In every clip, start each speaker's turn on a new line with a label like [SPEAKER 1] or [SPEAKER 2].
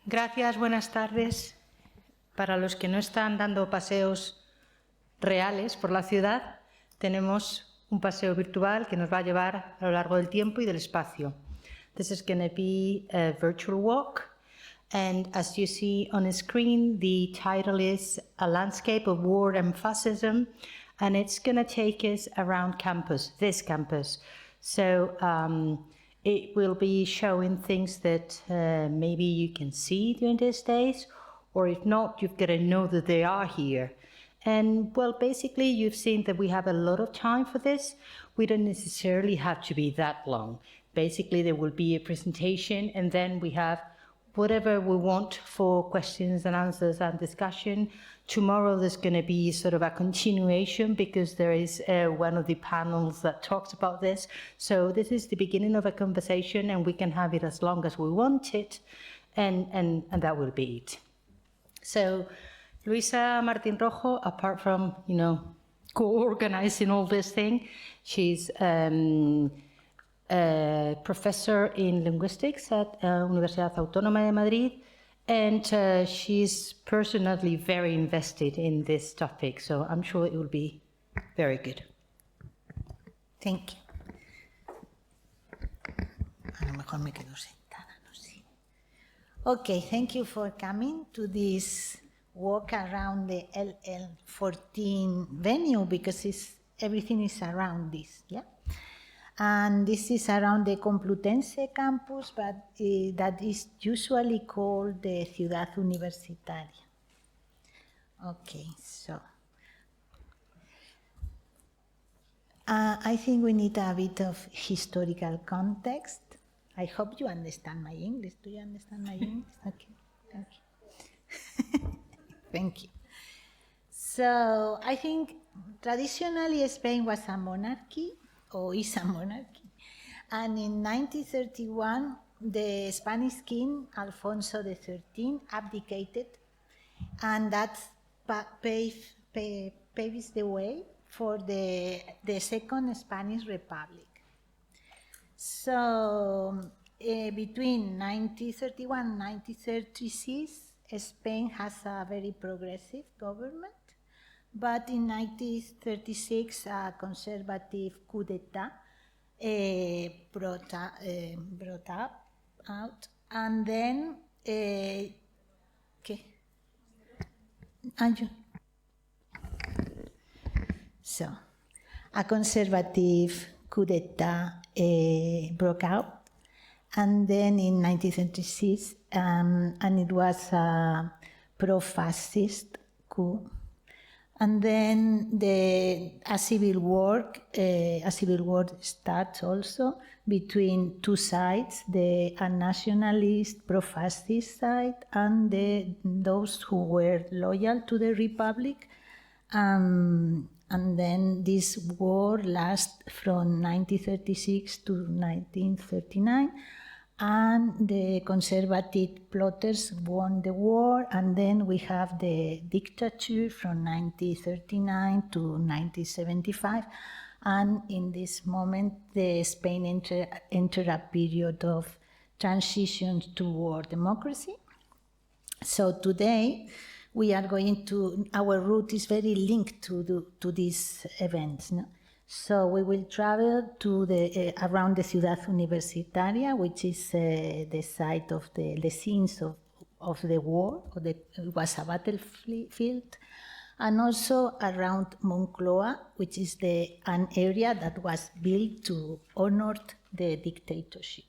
[SPEAKER 1] Gracias, buenas tardes. Para los que no están dando paseos reales por la ciudad, tenemos un paseo virtual que nos va a llevar a lo largo del tiempo y del espacio. This is going to be a virtual walk, and as you see on the screen, the title is A Landscape of War and Fascism, and it's going to take us around campus, this campus. So it will be showing things that maybe you can see during these days, or if not, you've got to know that they are here. And well, basically, you've seen that we have a lot of time for this. We don't necessarily have to be that long. Basically, there will be a presentation, and then we have whatever we want for questions and answers and discussion. Tomorrow, there's going to be sort of a continuation because there is one of the panels that talks about this. So this is the beginning of a conversation, and we can have it as long as we want it, and that will be it. So Luisa Martín Rojo, apart from, co-organizing all this thing, she's a professor in linguistics at Universidad Autónoma de Madrid, and she's personally very invested in this topic, so I'm sure it will be very good.
[SPEAKER 2] Thank you. A lo mejor me quedo sentada, no sé. Okay, thank you for coming to this walk around the LL14 venue, because everything is around this, yeah? And this is around the Complutense campus, but that is usually called the Ciudad Universitaria. Okay, so I think we need a bit of historical context. I hope you understand my English. Do you understand my English? Okay, thank you. Thank you. So I think traditionally Spain was a monarchy, or is a monarchy. And in 1931, the Spanish king, Alfonso XIII, abdicated, and that paves the way for the Second Spanish Republic. So between 1931 and 1936, Spain has a very progressive government, but in 1936 a conservative coup d'etat brought out, and then so a conservative coup d'etat broke out, and then in 1936, and it was a pro-fascist coup. And then a civil war starts also between two sides, a nationalist pro-fascist side and those who were loyal to the Republic. And then this war lasts from 1936 to 1939. And the conservative plotters won the war, and then we have the dictature from 1939 to 1975, and in this moment Spain entered a period of transition toward democracy. So today we are our route is very linked to these events, no? So we will travel to around the Ciudad Universitaria, which is the site of the scenes of the war, it was a battlefield, and also around Moncloa, which is an area that was built to honor the dictatorship.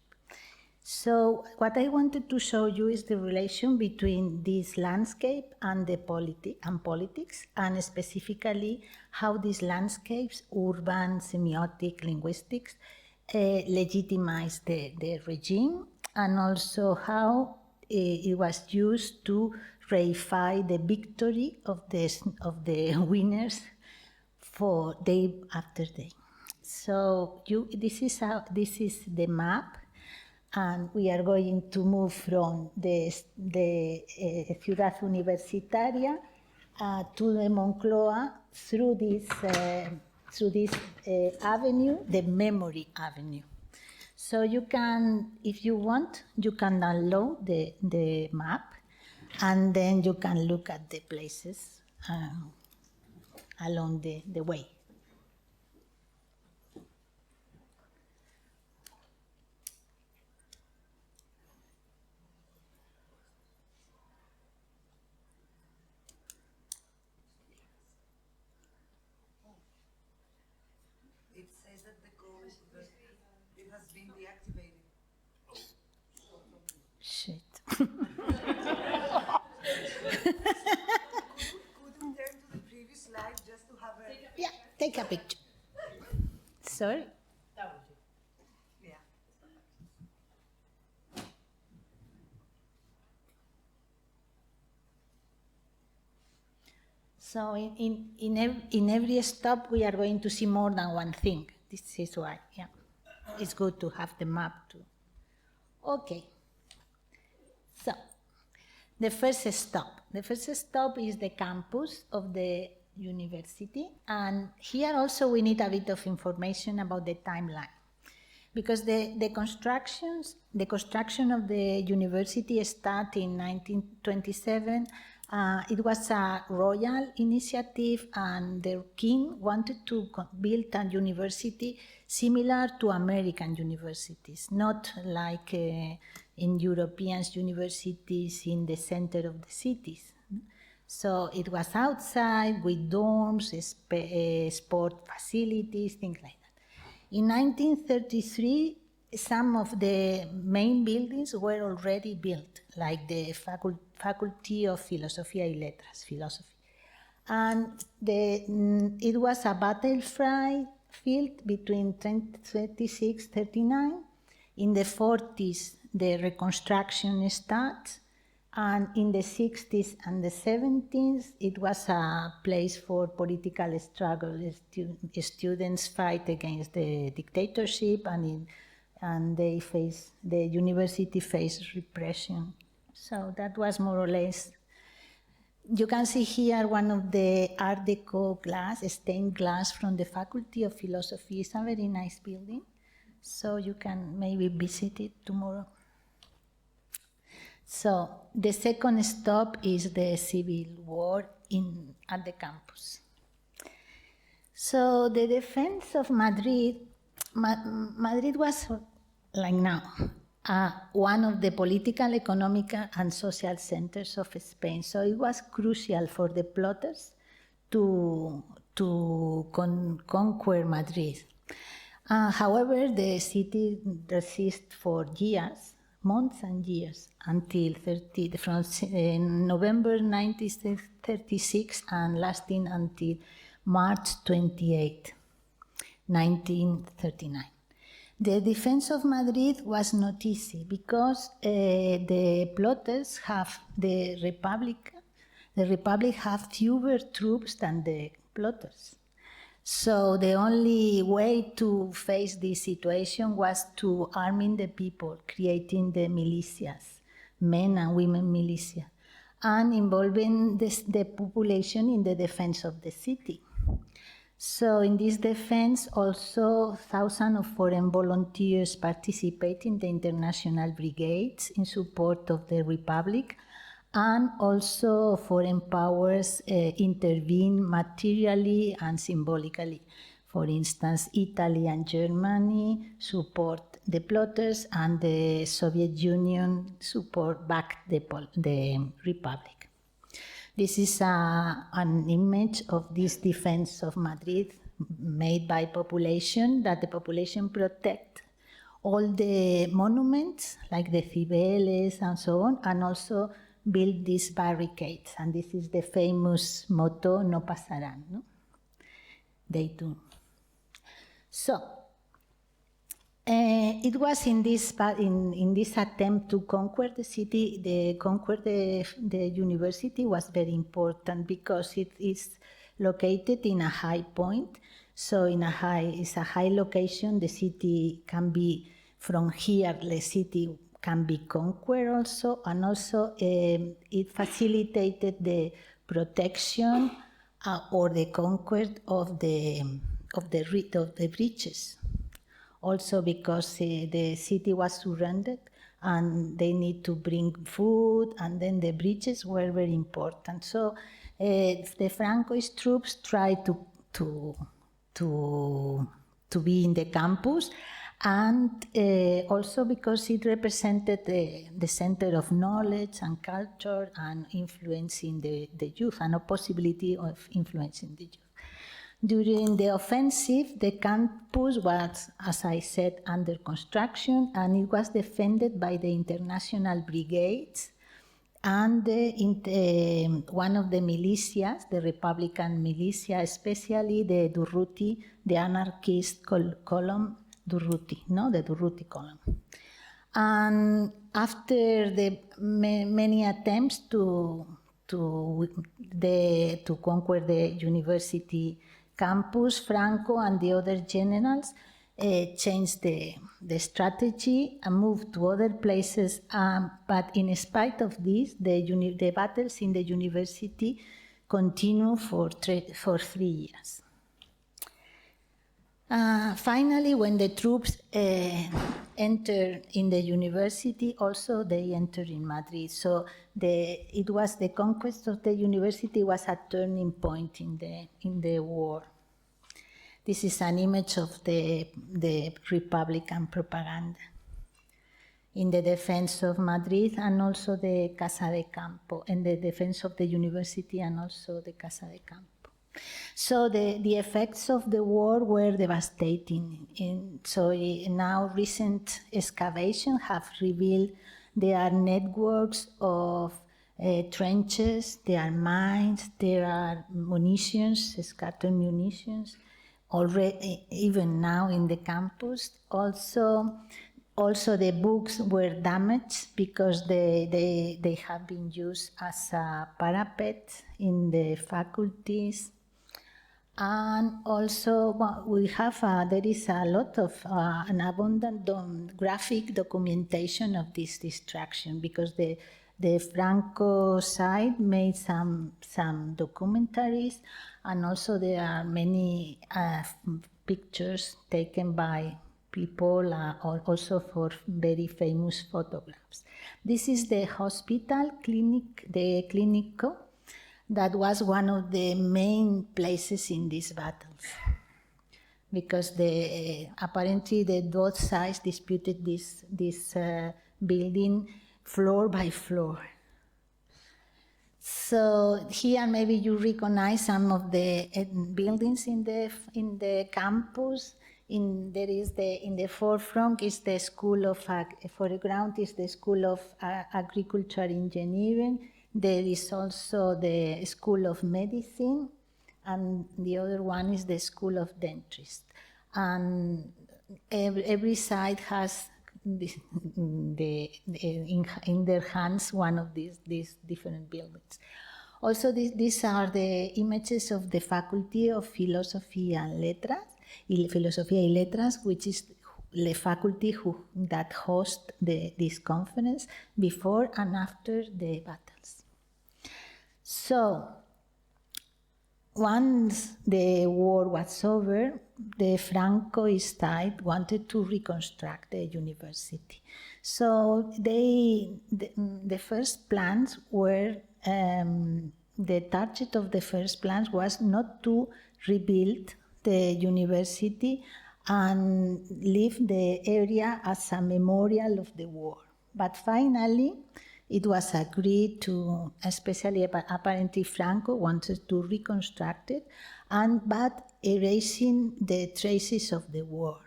[SPEAKER 2] So what I wanted to show you is the relation between this landscape and politics, and specifically how these landscapes, urban, semiotic, linguistics, legitimize the regime, and also how it was used to reify the victory of the winners for day after day. So this is the map. And we are going to move from the Ciudad Universitaria to the Moncloa through this avenue, the Memory Avenue. So you can, if you want, you can download the map, and then you can look at the places along the way.
[SPEAKER 3] It says that the code it has been deactivated.
[SPEAKER 2] Shit.
[SPEAKER 3] Could we turn to the previous slide just to have a...
[SPEAKER 2] Yeah, take a picture. Sorry?
[SPEAKER 3] Yeah.
[SPEAKER 2] So in every stop, we are going to see more than one thing. This is why, yeah. It's good to have the map too. Okay. So, the first stop. The first stop is the campus of the university. And here also we need a bit of information about the timeline. Because the construction of the university started in 1927. It was a royal initiative, and the king wanted to build a university similar to American universities, not like in European universities in the center of the cities. So it was outside with dorms, sport facilities, things like that. In 1933, some of the main buildings were already built, like the Faculty of Filosofía y Letras, philosophy. And it was a battlefield between 1936-39. In the 40s, the reconstruction starts. And in the 60s and the 70s, it was a place for political struggle. Students fight against the dictatorship, and the university faced repression. So that was more or less. You can see here one of the Art Deco glass, stained glass from the Faculty of Philosophy. It's a very nice building, so you can maybe visit it tomorrow. So the second stop is the civil war at the campus. So the defense of Madrid, Madrid was, like now, one of the political, economic, and social centers of Spain. So it was crucial for the plotters to conquer Madrid. However, the city resisted for years, months and years, until from November 1936 and lasting until March 28, 1939. The defense of Madrid was not easy because the plotters the Republic have fewer troops than the plotters. So the only way to face this situation was to arming the people, creating the militias, men and women militia, and involving the population in the defense of the city. So in this defense, also thousands of foreign volunteers participate in the international brigades in support of the Republic, and also foreign powers intervene materially and symbolically. For instance, Italy and Germany support the plotters, and the Soviet Union backed the Republic. This is an image of this defense of Madrid made by population, that the population protect all the monuments, like the Cibeles and so on, and also build these barricades. And this is the famous motto, no pasarán, no? They do. So, it was in this attempt to conquer the city, the university was very important because it is located in a high point. So it's a high location. The city can be, from here, the city can be conquered also, and also it facilitated the protection or the conquest of the bridges. also because the city was surrounded and they need to bring food, and then the bridges were very important. So the Francoist troops tried to be in the campus, and also because it represented the center of knowledge and culture and influencing the youth, and a possibility of influencing the youth. During the offensive, the campus was, as I said, under construction, and it was defended by the international brigades and one of the militias, the Republican militia, especially the Durruti, the anarchist column Durruti, the Durruti column. And after the many attempts to conquer the university campus, Franco and the other generals changed the strategy and moved to other places. But in spite of this, the battles in the university continue for 3 years. Finally, when the troops enter in the university, also they enter in Madrid. So the conquest of the university was a turning point in the war. This is an image of the Republican propaganda in the defense of Madrid, and also the Casa de Campo, in the defense of the university, and also the Casa de Campo. So the effects of the war were devastating. So now recent excavations have revealed there are networks of trenches, there are mines, there are munitions, scattered munitions, already even now in the campus. Also the books were damaged because they have been used as a parapet in the faculties. And also we have, there is a lot of an abundant graphic documentation of this destruction, because the Franco side made some documentaries, and also there are many pictures taken by people, also for very famous photographs. This is the hospital clinic, the Clínico, that was one of the main places in these battles, because apparently both sides disputed this building floor by floor. So here maybe you recognize some of the buildings in the campus. In the forefront is the School of foreground is the School of Agriculture Engineering. There is also the School of Medicine, and the other one is the School of Dentistry. And every side has in their hands one of these different buildings. Also, these are the images of the Faculty of Philosophy and Letras, Filosofía y Letras, which is the faculty that hosts this conference before and after the battles. So, once the war was over, the Francoist side wanted to reconstruct the university. So the first plans were, the target of the first plans was not to rebuild the university and leave the area as a memorial of the war. But finally, it was agreed to, especially apparently Franco wanted to reconstruct it, but erasing the traces of the war.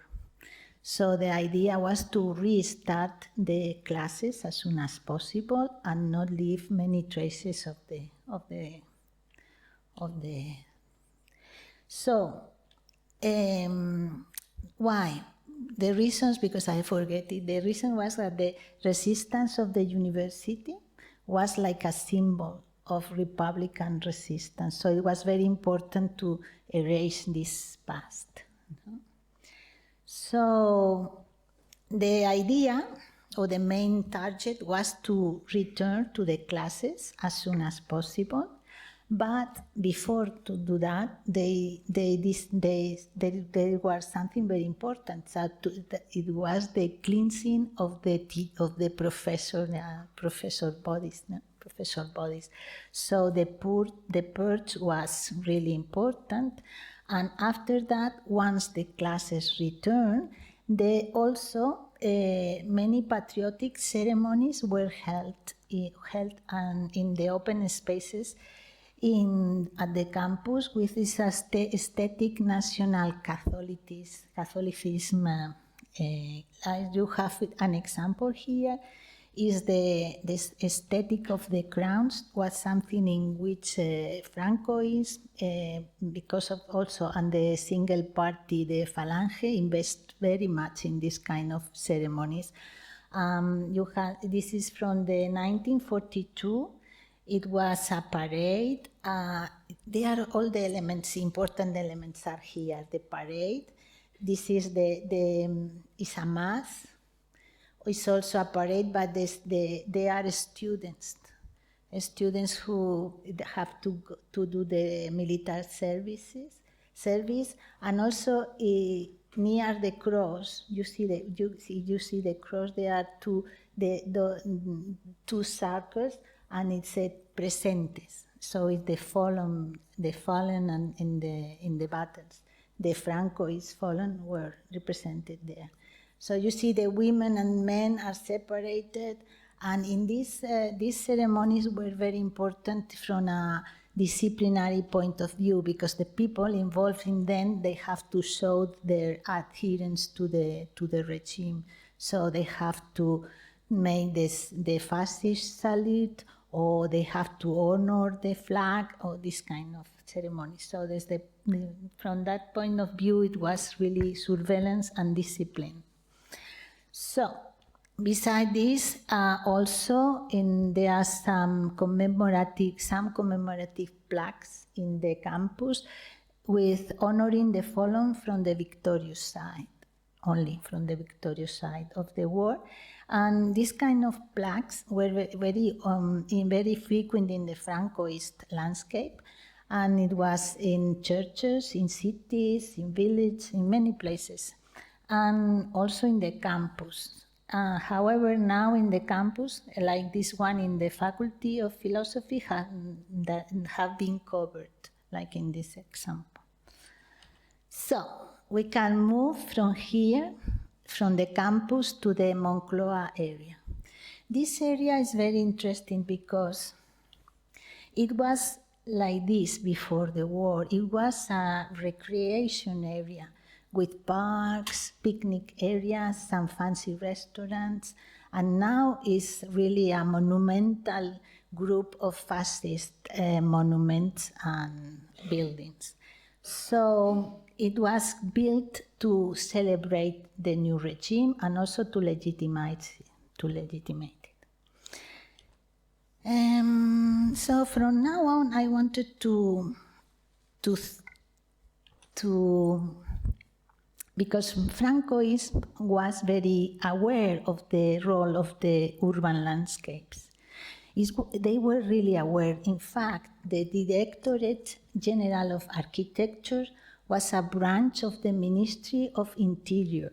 [SPEAKER 2] So the idea was to restart the classes as soon as possible and not leave many traces of the. So why? The reasons, because I forget it, the reason was that the resistance of the university was like a symbol of Republican resistance. So it was very important to erase this past. So the idea, or the main target, was to return to the classes as soon as possible, But before to do that, there was something very important. It was the cleansing of the professor bodies. No? Professor bodies. So the purge was really important. And after that, once the classes returned, many patriotic ceremonies were held and in the open spaces at the campus with this aesthetic national Catholicism. You have an example here. Is this aesthetic of the crowns was something in which Francoism, because of also and the single party, the Falange, invest very much in this kind of ceremonies. This is from the 1942. It was a parade. There are all the elements, important elements are here. The parade. This is is a mass. It's also a parade, but they are students who have to do the military service, and also near the cross. You see the cross. There are two circles, and it said presentes. So it's the fallen, and in the battles, the Francoist fallen were represented there. So you see the women and men are separated, and in these ceremonies were very important from a disciplinary point of view, because the people involved in them, they have to show their adherence to the regime. So they have to make the fascist salute, or they have to honor the flag, or this kind of ceremony. So from that point of view, it was really surveillance and discipline. So, besides this, also there are some commemorative plaques in the campus with honoring the fallen from the victorious side, only from the victorious side of the war. And this kind of plaques were very frequent in the Francoist landscape, and it was in churches, in cities, in villages, in many places, and also in the campus. However, now in the campus, like this one in the Faculty of Philosophy, have been covered, like in this example. So we can move from here, from the campus to the Moncloa area. This area is very interesting because it was like this before the war. It was a recreation area with parks, picnic areas, some fancy restaurants, and now is really a monumental group of fascist monuments and buildings. So it was built to celebrate the new regime and also to legitimate it. So from now on, I wanted to because Francoism was very aware of the role of the urban landscapes. They were really aware. In fact, the Directorate General of Architecture was a branch of the Ministry of Interior.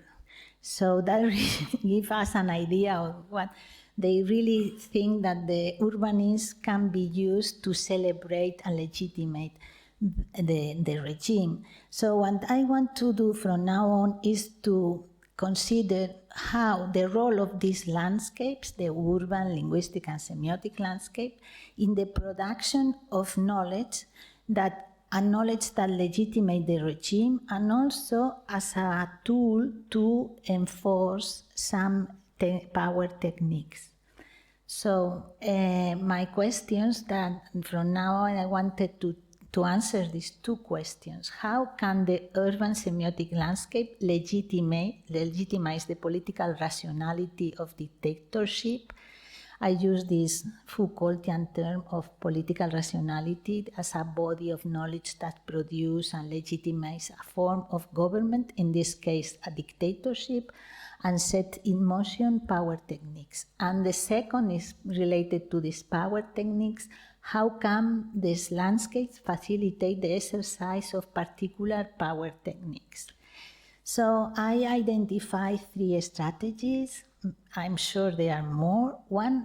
[SPEAKER 2] So that really gives us an idea of what they really think that the urbanists can be used to celebrate and legitimate the regime. So what I want to do from now on is to consider how the role of these landscapes, the urban, linguistic, and semiotic landscape, in the production of knowledge that legitimate the regime, and also as a tool to enforce some power techniques. So my questions that from now on I wanted to answer these two questions. How can the urban semiotic landscape legitimize the political rationality of dictatorship? I use this Foucaultian term of political rationality as a body of knowledge that produces and legitimizes a form of government, in this case a dictatorship, and set in motion power techniques. And the second is related to these power techniques. how come these landscapes facilitate the exercise of particular power techniques. So I identify 3 strategies. I'm sure there are more.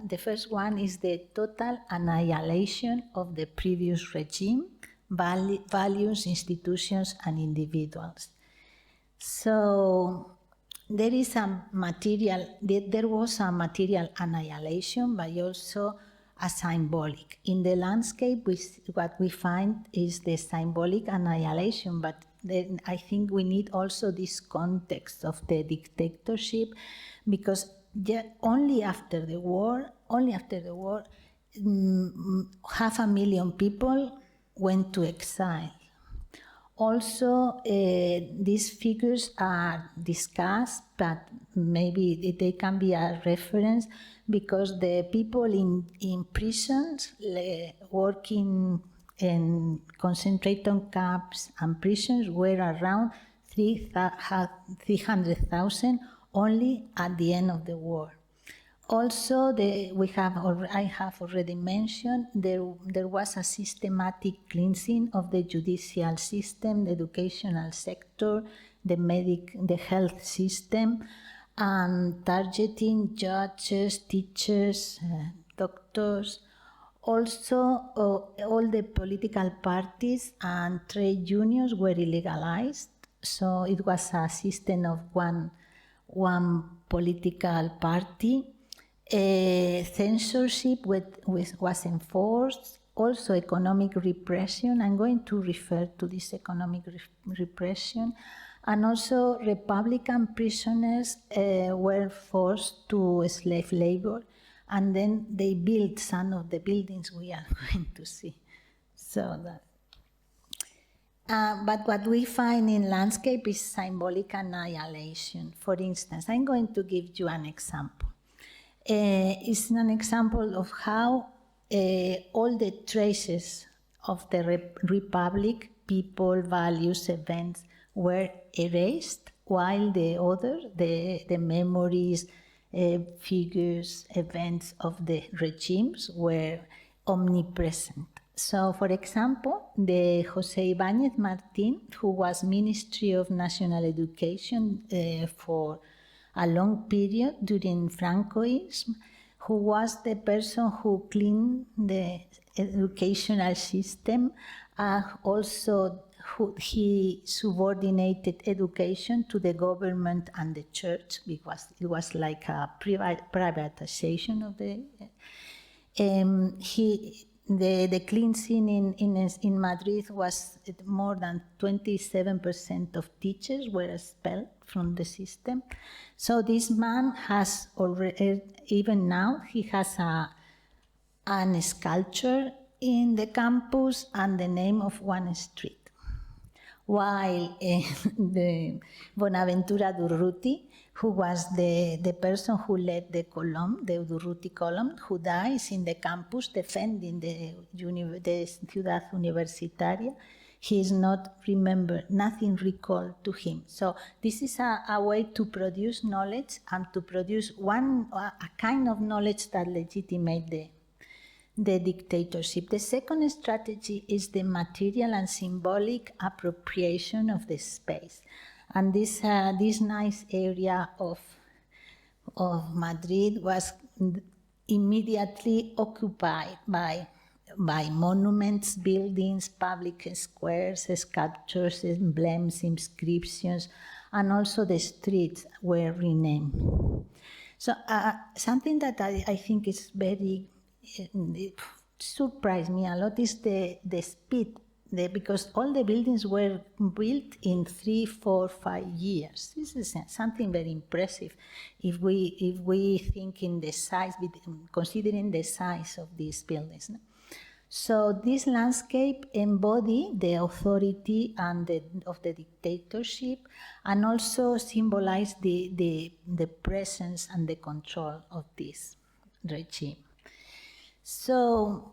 [SPEAKER 2] The first one is the total annihilation of the previous regime, values, institutions, and individuals. So there was a material annihilation, but also a symbolic. In the landscape, what we find is the symbolic annihilation, but then I think we need also this context of the dictatorship, because only after the war, 500,000 people went to exile. Also, these figures are discussed, but maybe they can be a reference, because the people in prisons, working in concentration camps and prisons, were around 300,000 only at the end of the war. Also, I have already mentioned, there was a systematic cleansing of the judicial system, the educational sector, the health system, and targeting judges, teachers, doctors. Also, all the political parties and trade unions were illegalized. So it was a system of one political party. Censorship was enforced, also economic repression. I'm going to refer to this economic repression. And also Republican prisoners were forced to slave labor, and then they built some of the buildings we are going to see. So but what we find in landscape is symbolic annihilation. For instance, I'm going to give you an example. It's an example of how all the traces of the Republic, people, values, events, were erased, while the memories, figures, events of the regimes were omnipresent. So, for example, the José Ibáñez Martín, who was Ministry of National Education for a long period during Francoism, who was the person who cleaned the educational system, also he subordinated education to the government and the church, because it was like a privatization of the cleansing in Madrid was more than 27% of teachers were expelled from the system. So this man has already, even now, he has an sculpture in the campus and the name of one street. While the Bonaventura Durruti, who was the person who led the column, the Durruti column, who dies in the campus defending the ciudad universitaria, he is not remembered, nothing recalled to him. So this is a way to produce knowledge and to produce a kind of knowledge that legitimate the dictatorship. The second strategy is the material and symbolic appropriation of the space. And this nice area of Madrid was immediately occupied by monuments, buildings, public squares, sculptures, emblems, inscriptions, and also the streets were renamed. So something that I think is very surprised me a lot is the speed, because all the buildings were built in 3, 4, 5 years. This is something very impressive if we think in the size, considering the size of these buildings. So this landscape embody the authority and of the dictatorship, and also symbolize the presence and the control of this regime. So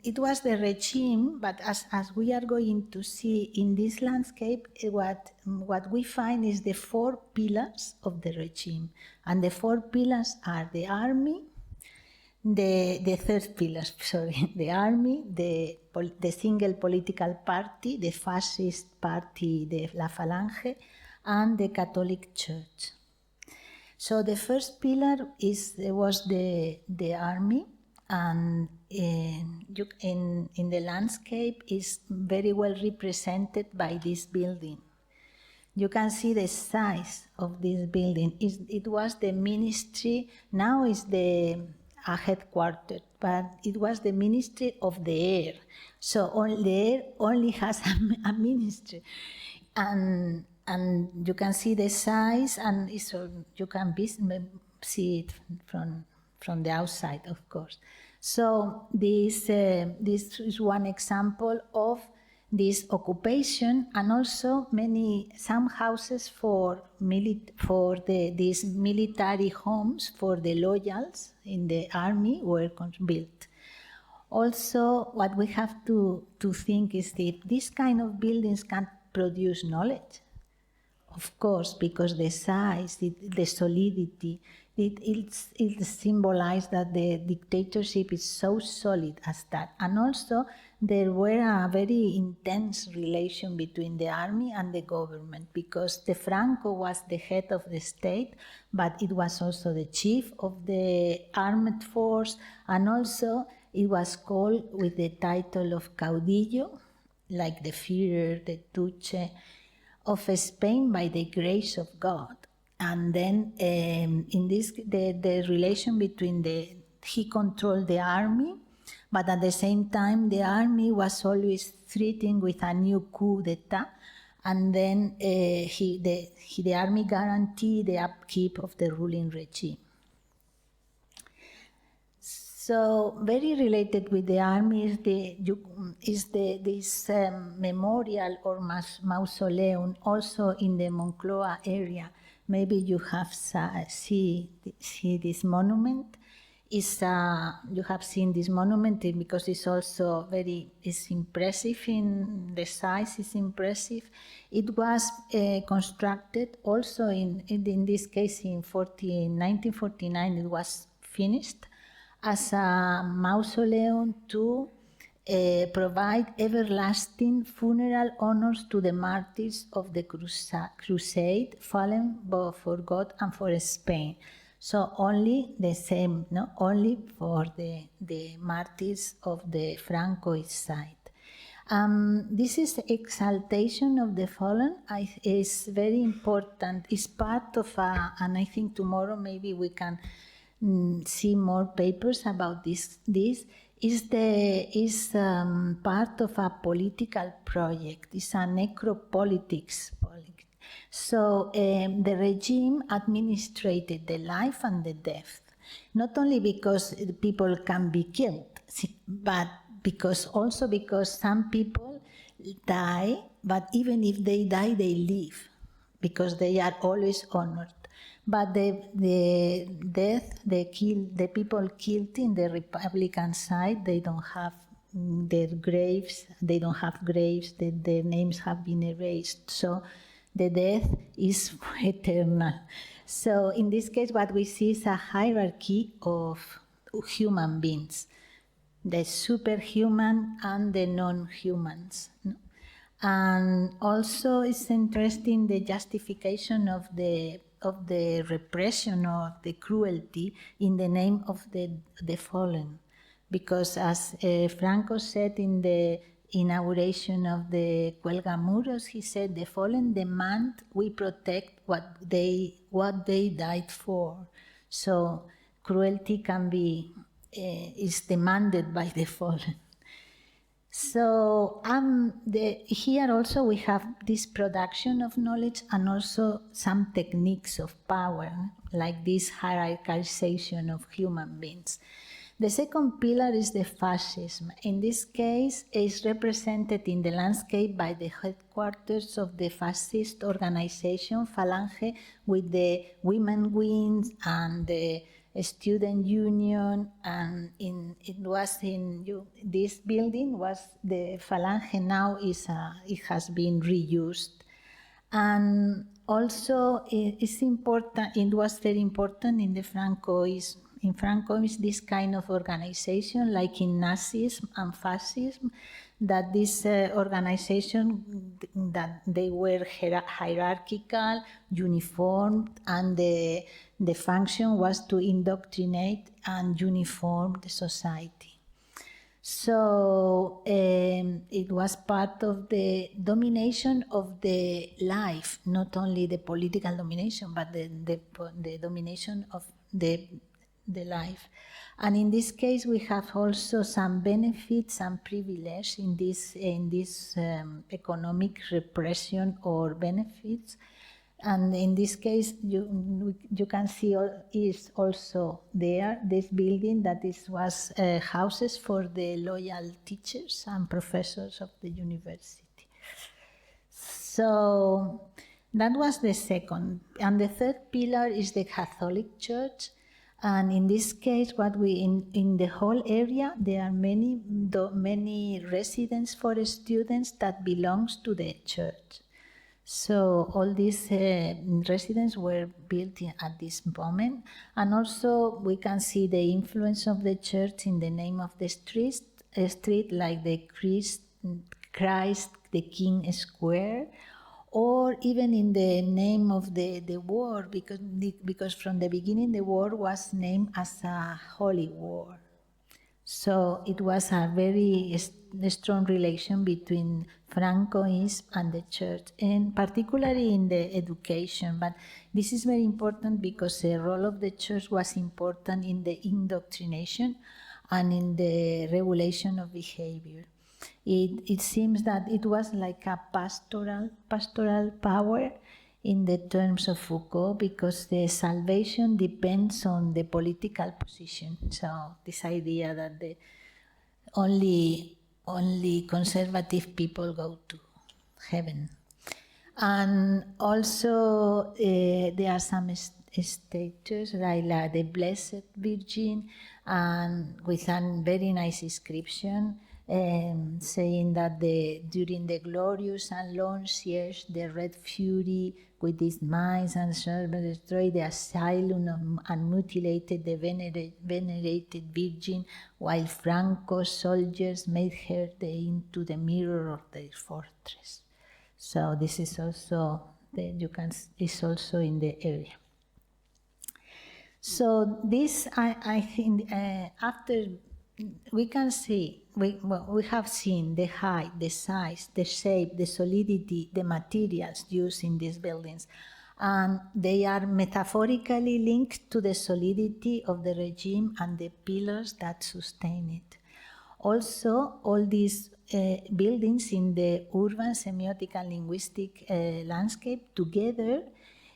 [SPEAKER 2] it was the regime, but as we are going to see in this landscape, what we find is the 4 pillars of the regime. And the 4 pillars are the army, The third pillar, sorry, the army, the single political party, the fascist party, the La Falange, and the Catholic Church. So the first pillar was the army, and in the landscape is very well represented by this building. You can see the size of this building. It was the ministry, now is a headquarters, but it was the Ministry of the Air. So the air only has a ministry. And you can see the size, and you can see it from the outside, of course. So this is one example of this occupation, and also some houses for these military homes for the loyals in the army were built. Also, what we have to think is that these kind of buildings can produce knowledge. Of course, because the size, the solidity, it symbolizes that the dictatorship is so solid as that. And also, there were a very intense relation between the army and the government, because the Franco was the head of the state, but it was also the chief of the armed force, and also it was called with the title of caudillo, like the Führer, the Duce of Spain by the grace of God. And then in this, the relation between he controlled the army, but at the same time the army was always threatened with a new coup d'etat, and then the army guaranteed the upkeep of the ruling regime. So very related with the army is this memorial or mausoleum also in the Moncloa area. Maybe you have see this monument. You have seen this monument because it's also it's impressive in the size. Is impressive. It was constructed also in this case in 1949. It was finished as a mausoleum to provide everlasting funeral honors to the martyrs of the crusade fallen both for God and for Spain. So only the same, only for the martyrs of the Francoist side. This is exaltation of the fallen. Is very important. It's part of and I think tomorrow maybe we can see more papers about this. This is part of a political project. It's a necropolitics project. So the regime administrated the life and the death, not only because people can be killed, but because some people die, but even if they die, they live, because they are always honored. But the death, the people killed in the Republican side, they don't have their graves. They don't have graves. Their names have been erased. So the death is eternal. So in this case, what we see is a hierarchy of human beings, the superhuman and the non-humans. And also it's interesting the justification of the repression or the cruelty in the name of the fallen. Because as Franco said in the inauguration of the Cuelgamuros, he said the fallen demand we protect what they died for. So cruelty can be, is demanded by the fallen. So here also we have this production of knowledge and also some techniques of power, like this hierarchization of human beings. The second pillar is the fascism. In this case, is represented in the landscape by the headquarters of the fascist organization Falange, with the women wings and the student union, and this building was the Falange. Now it has been reused, and also it's important. It was very important in the Francoist In Franco is this kind of organization, like in Nazism and fascism, that this organization, that they were hierarchical, uniform, and the function was to indoctrinate and uniform the society. So it was part of the domination of the life, not only the political domination, but the domination of the life. And in this case, we have also some benefits and privileges in this economic repression or benefits. And in this case, you can see is also there this building that was houses for the loyal teachers and professors of the university. So that was the second. And the third pillar is the Catholic Church. And in this case, what we in the whole area, there are many residences for students that belongs to the church. So all these residences were built at this moment, and also we can see the influence of the church in the name of the street like the Christ the King Square, or even in the name of the war, because from the beginning the war was named as a holy war. So it was a very strong relation between Francoism and the church, and particularly in the education. But this is very important because the role of the church was important in the indoctrination and in the regulation of behavior. It seems that it was like a pastoral power in the terms of Foucault, because the salvation depends on the political position. So this idea that the only conservative people go to heaven. And also there are some statues like the Blessed Virgin, and with a very nice inscription saying that during the glorious and long years, the Red Fury with its mines and servants destroyed the asylum and mutilated the venerated Virgin, while Franco's soldiers made her into the mirror of their fortress. So this is also is also in the area. So this, I think, after we can see, we have seen the height, the size, the shape, the solidity, the materials used in these buildings, and they are metaphorically linked to the solidity of the regime and the pillars that sustain it. Also, all these buildings in the urban semiotic and linguistic landscape together,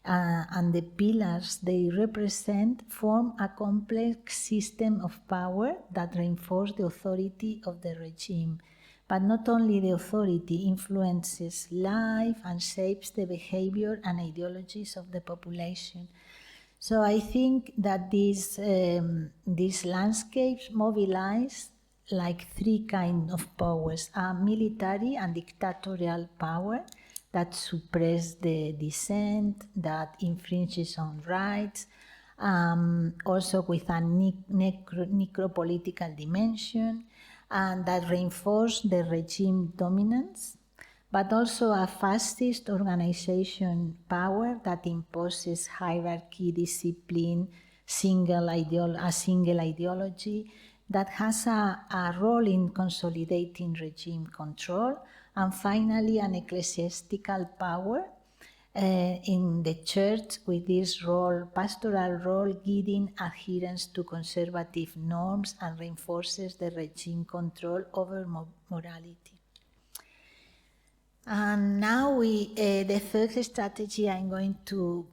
[SPEAKER 2] and the pillars they represent, form a complex system of power that reinforce the authority of the regime. But not only the authority influences life and shapes the behavior and ideologies of the population. So I think that these landscapes mobilize like three kinds of powers: a military and dictatorial power that suppress the dissent, that infringes on rights, also with a necropolitical dimension, and that reinforce the regime dominance, but also a fascist organization power that imposes hierarchy, discipline, a single ideology, that has a role in consolidating regime control, and finally an ecclesiastical power in the church with this role, pastoral role, guiding adherence to conservative norms and reinforces the regime control over morality. And now the third strategy, I'm going to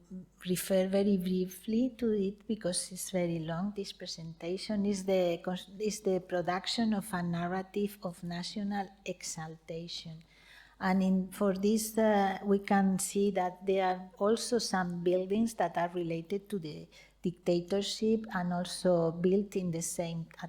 [SPEAKER 2] refer very briefly to it because it's very long, this presentation, is the production of a narrative of national exaltation. And for this, we can see that there are also some buildings that are related to the dictatorship and also built at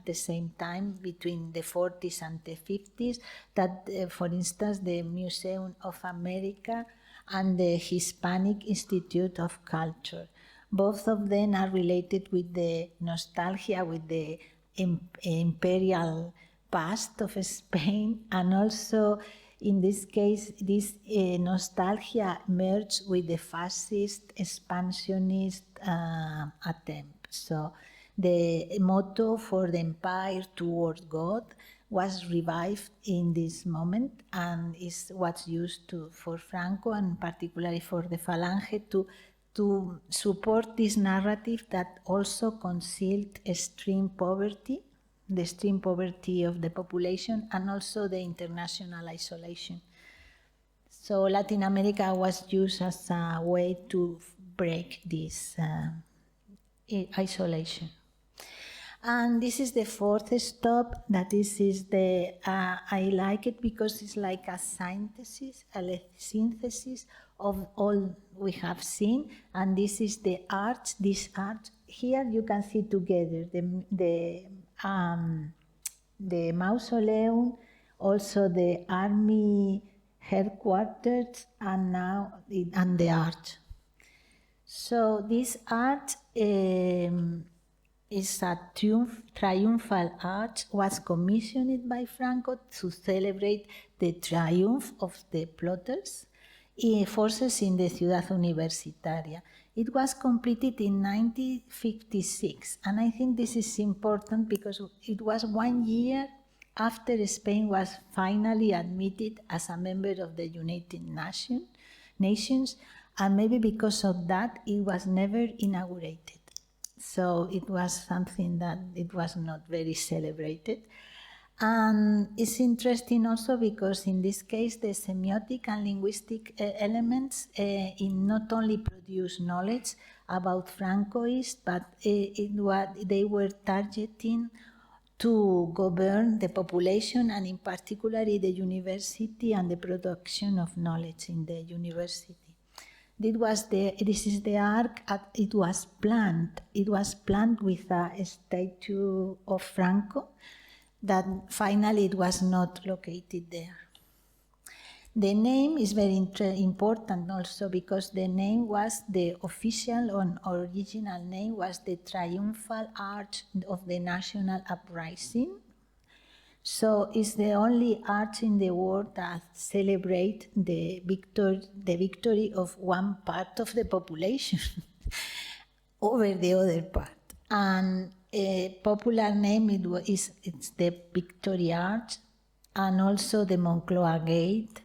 [SPEAKER 2] the same time between the 40s and the 50s, that, for instance, the Museum of America and the Hispanic Institute of Culture. Both of them are related with the nostalgia, with the imperial past of Spain, and also in this case, this nostalgia merged with the fascist expansionist attempt. So the motto for the empire toward God was revived in this moment and is what's used for Franco and particularly for the Falange to support this narrative that also concealed extreme poverty, the extreme poverty of the population, and also the international isolation. So Latin America was used as a way to break this isolation. And this is the fourth stop. That is the I like it because it's like a synthesis of all we have seen. And this is the arch. This arch here you can see together the mausoleum, also the army headquarters, and now and the arch. So this arch is a triumphal arch, was commissioned by Franco to celebrate the triumph of the plotters forces in the ciudad universitaria. It was completed in 1956, and I think this is important because it was 1 year after Spain was finally admitted as a member of the United Nations, and maybe because of that it was never inaugurated. So it was something that it was not very celebrated. And it's interesting also because in this case the semiotic and linguistic elements not only produce knowledge about Francoists, but they were targeting to govern the population and in particular the university and the production of knowledge in the university. This is the arc. It was planned. It was planned with a statue of Franco. That finally it was not located there. The name is very important also because the name was the official or original name was the Triumphal Arch of the National Uprising. So it's the only arch in the world that celebrates the victory of one part of the population over the other part. And a popular name it's the Victory Arch and also the Moncloa Gate,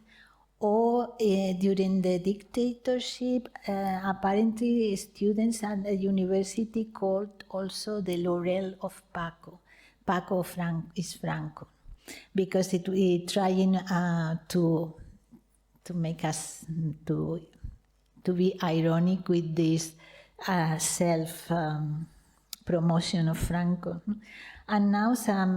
[SPEAKER 2] or during the dictatorship, apparently students at the university called also the Laurel of Paco. Paco is Franco, because it trying to make us to be ironic with this self promotion of Franco. And now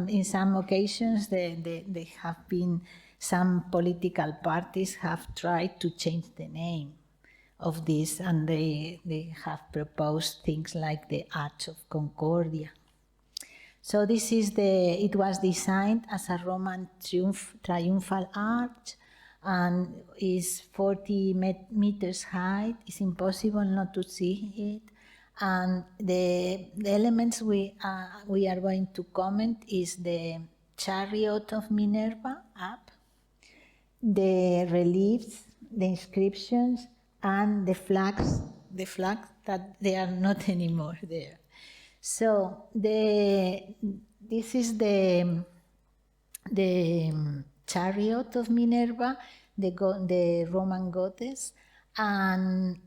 [SPEAKER 2] in some occasions they have been, some political parties have tried to change the name of this, and they have proposed things like the Arch of Concordia. So this is it was designed as a Roman triumphal arch and is 40 meters high. It's impossible not to see it. And the elements we are going to comment is the chariot of Minerva up, the reliefs, the inscriptions, and the flags that they are not anymore there. So this is the chariot of Minerva, the Roman goddess, and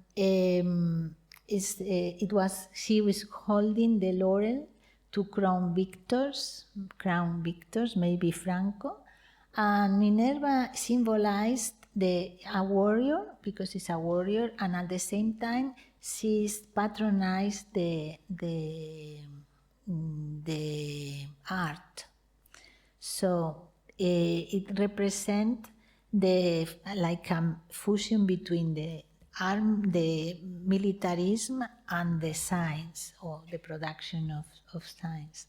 [SPEAKER 2] she was holding the laurel to crown victors, maybe Franco, and Minerva symbolized a warrior because it's a warrior, and at the same time she's patronized the art. So it represents like a fusion between the militarism and the science, or the production of science.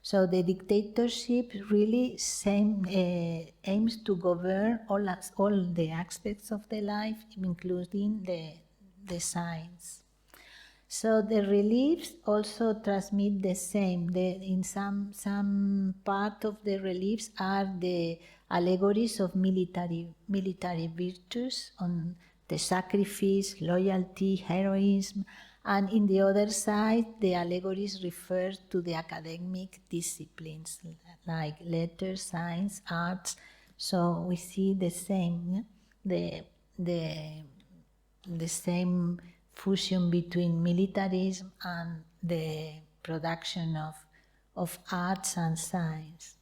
[SPEAKER 2] So the dictatorship really aims to govern all the aspects of the life, including the science. So the reliefs also transmit the same. In some part of the reliefs are the allegories of military virtues, on the sacrifice, loyalty, heroism, and in the other side, the allegories refer to the academic disciplines like letters, science, arts. So we see the same, the same fusion between militarism and the production of arts and science.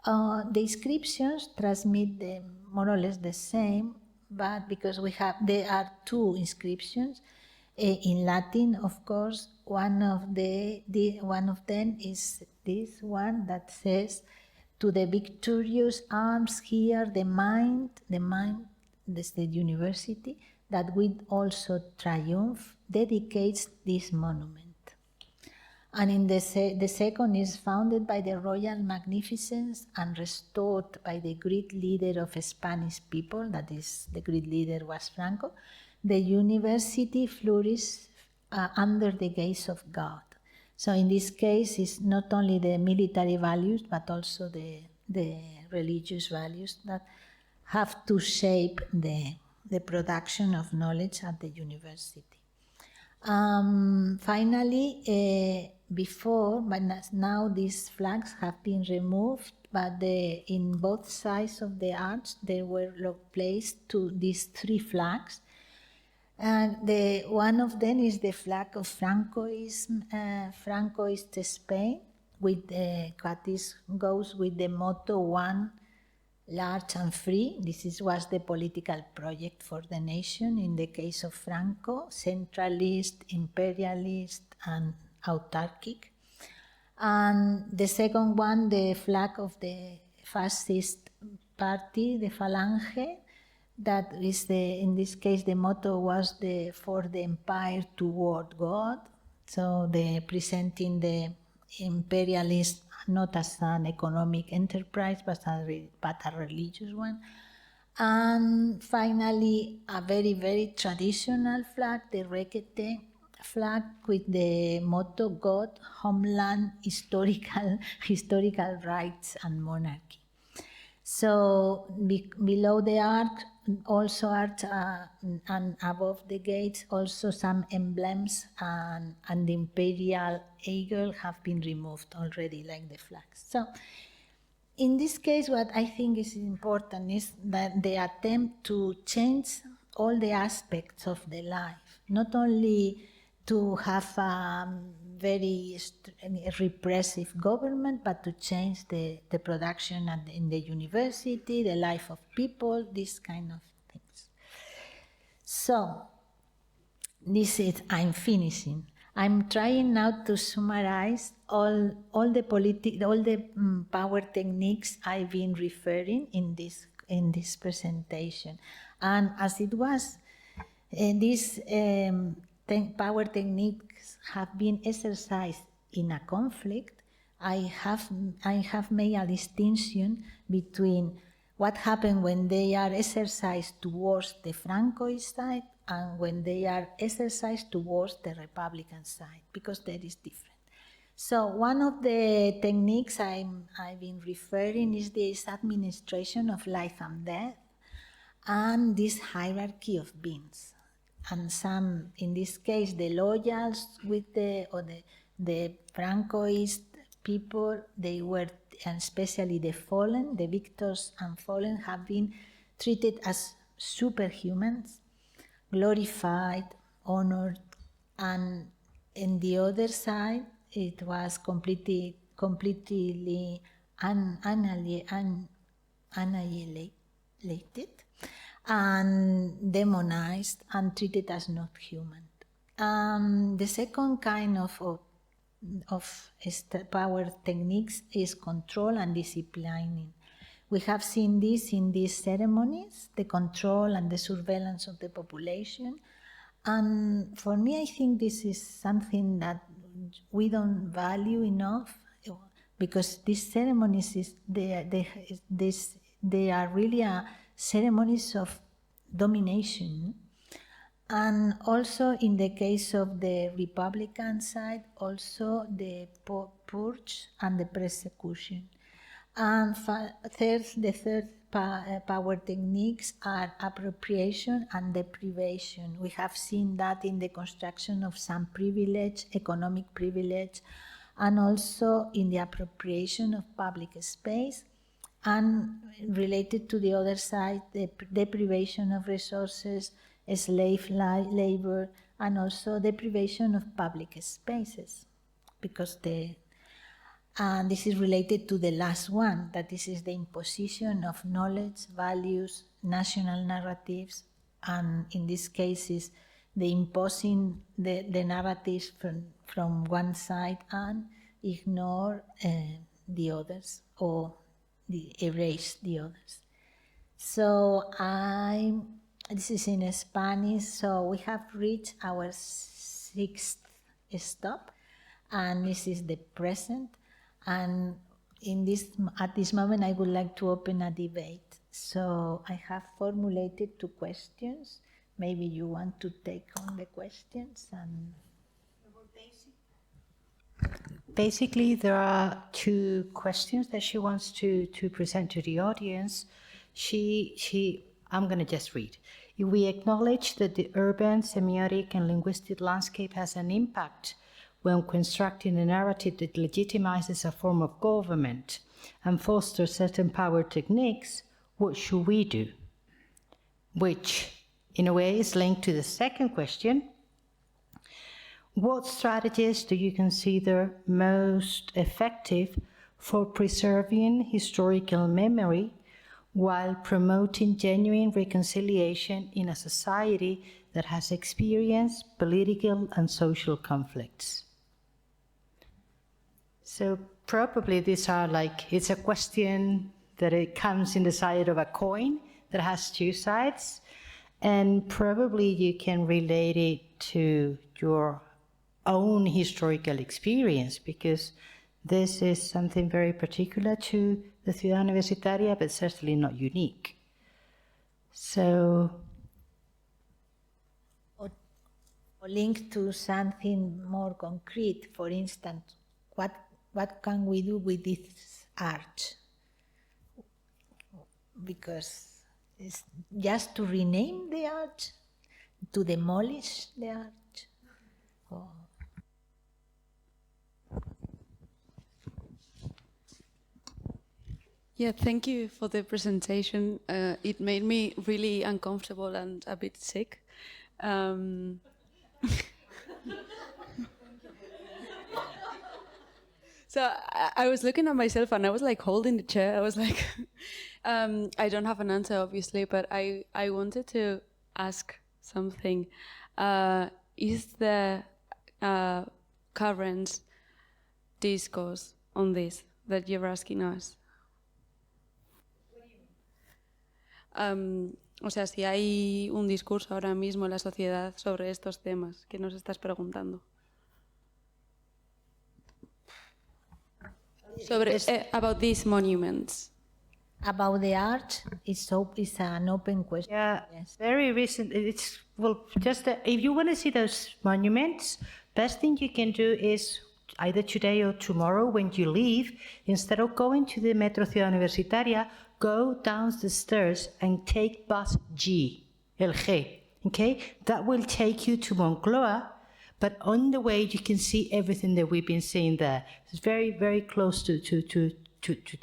[SPEAKER 2] The inscriptions transmit more or less the same, but because there are two inscriptions in Latin, of course. One of them is this one that says, "To the victorious arms here, the mind, the State University, that will also triumph, dedicates this monument." And in the second is founded by the royal magnificence and restored by the great leader of Spanish people, that is, the great leader was Franco. The university flourished under the gaze of God. So in this case, it's not only the military values, but also the religious values that have to shape the production of knowledge at the university. Finally, before, but now these flags have been removed, but in both sides of the arch there were placed these three flags. And one of them is the flag of Francoist Spain, with goes with the motto "One, large and free." This was the political project for the nation. In the case of Franco, centralist, imperialist, and autarkic. And the second one, the flag of the fascist party, the Falange, that is in this case the motto was for the empire toward God. So presenting the imperialist not as an economic enterprise, but a religious one. And finally, a very, very traditional flag, the Requete flag, with the motto "God, Homeland, Historical Rights and Monarchy." So below the arch, also arch and above the gates, also some emblems and the imperial eagle have been removed already, like the flags. So in this case, what I think is important is that the attempt to change all the aspects of the life, not only to have a very repressive government, but to change the production in the university, the life of people, these kind of things. So, I'm finishing. I'm trying now to summarize all the power techniques I've been referring in this presentation, and as it was, these power techniques have been exercised in a conflict. I have made a distinction between what happened when they are exercised towards the Francoist side and when they are exercised towards the Republican side, because that is different. So one of the techniques I've been referring is this administration of life and death and this hierarchy of beings. And some, in this case, the loyals with the Francoist people, they were, and especially the fallen, the victors and fallen, have been treated as superhumans, glorified, honored, and in the other side, it was completely annihilated and demonized and treated as not human. The second kind of power techniques is control and disciplining. We have seen this in these ceremonies, the control and the surveillance of the population. And for me, I think this is something that we don't value enough, because these ceremonies, they are really ceremonies of domination. And also in the case of the Republican side, also the purge and the persecution. And the third power techniques are appropriation and deprivation. We have seen that in the construction of some privilege, economic privilege, and also in the appropriation of public space, and related to the other side, the deprivation of resources, slave labor, and also deprivation of public spaces, because this is related to the last one, that this is the imposition of knowledge, values, national narratives, and in these cases, the imposing the narratives from one side and ignore the others, or erase the others. So this is in Spanish, so we have reached our 6th stop, and this is the present. And at this moment, I would like to open a debate. So I have formulated 2 questions. Maybe you want to take on the questions. And
[SPEAKER 1] basically, there are 2 questions that she wants to present to the audience. I'm going to just read. If we acknowledge that the urban, semiotic, and linguistic landscape has an impact when constructing a narrative that legitimizes a form of government and fosters certain power techniques, what should we do? Which, in a way, is linked to the second question. What strategies do you consider most effective for preserving historical memory while promoting genuine reconciliation in a society that has experienced political and social conflicts? So probably these are it's a question that it comes in the side of a coin that has 2 sides, and probably you can relate it to your own historical experience, because this is something very particular to the ciudad universitaria, but certainly not unique. So,
[SPEAKER 2] or linked to something more concrete, for instance, what can we do with this art? Because it's just to rename the art, to demolish the art. Or
[SPEAKER 4] yeah, thank you for the presentation. It made me really uncomfortable and a bit sick. So I was looking at myself and I was holding the chair. I was like, I don't have an answer, obviously, but I wanted to ask something. Is the current discourse on this that you're asking us? O sea, si hay un discurso ahora mismo en la sociedad sobre estos temas que nos estás preguntando. Sobre about these monuments.
[SPEAKER 2] About the art, it's an open question.
[SPEAKER 1] yeah,
[SPEAKER 2] Yes.
[SPEAKER 1] very recent. If you want to see those monuments, best thing you can do is either today or tomorrow when you leave, instead of going to the Metro Ciudad Universitaria, go down the stairs and take bus G, el G, okay? That will take you to Moncloa, but on the way you can see everything that we've been seeing there. It's very, very close to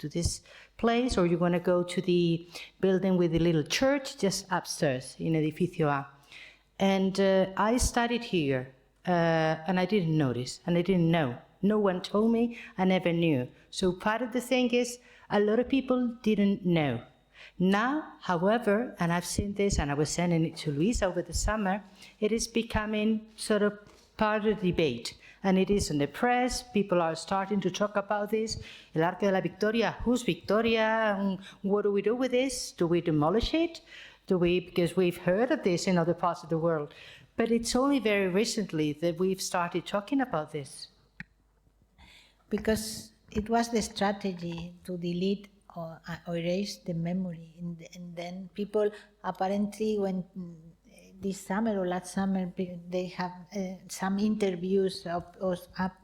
[SPEAKER 1] this place, or you're going to go to the building with the little church just upstairs in Edificio A. And I studied here, and I didn't notice, and I didn't know. No one told me, I never knew. So part of the thing is, a lot of people didn't know. Now, however, and I've seen this, and I was sending it to Luisa over the summer, it is becoming sort of part of the debate. And it is in the press, people are starting to talk about this. El Arco de la Victoria, who's Victoria? What do we do with this? Do we demolish it? Because we've heard of this in other parts of the world. But it's only very recently that we've started talking about this.
[SPEAKER 2] Because it was the strategy to delete or erase the memory. And then people apparently, when this summer or last summer, they have some interviews of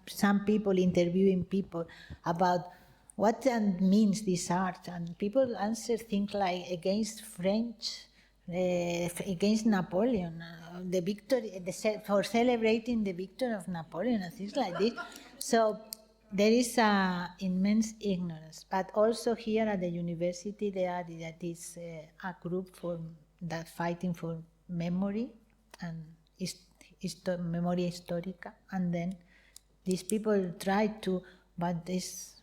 [SPEAKER 2] some people interviewing people about what means this art, and people answer things like against French, against Napoleon, the victory, for celebrating the victory of Napoleon and things like this. So there is immense ignorance, but also here at the university there is a group for that fighting for memory and memoria histórica, and then these people try to, but this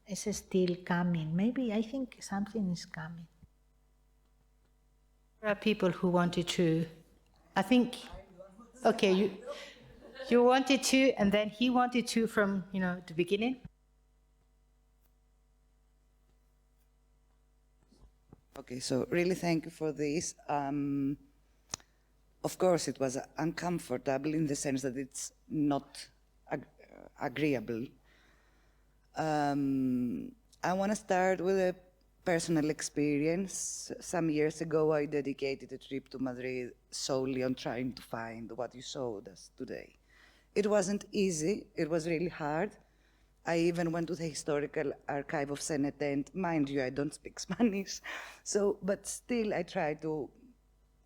[SPEAKER 2] is still coming. Maybe I think something is coming.
[SPEAKER 1] There are people who wanted to, I think, okay, you wanted to, and then he wanted to from, the beginning.
[SPEAKER 3] Okay, so really thank you for this. Of course, it was uncomfortable in the sense that it's not agreeable. I want to start with a personal experience. Some years ago, I dedicated a trip to Madrid solely on trying to find what you showed us today. It wasn't easy, it was really hard. I even went to the historical archive of Senetent. Mind you, I don't speak Spanish, but still I tried to,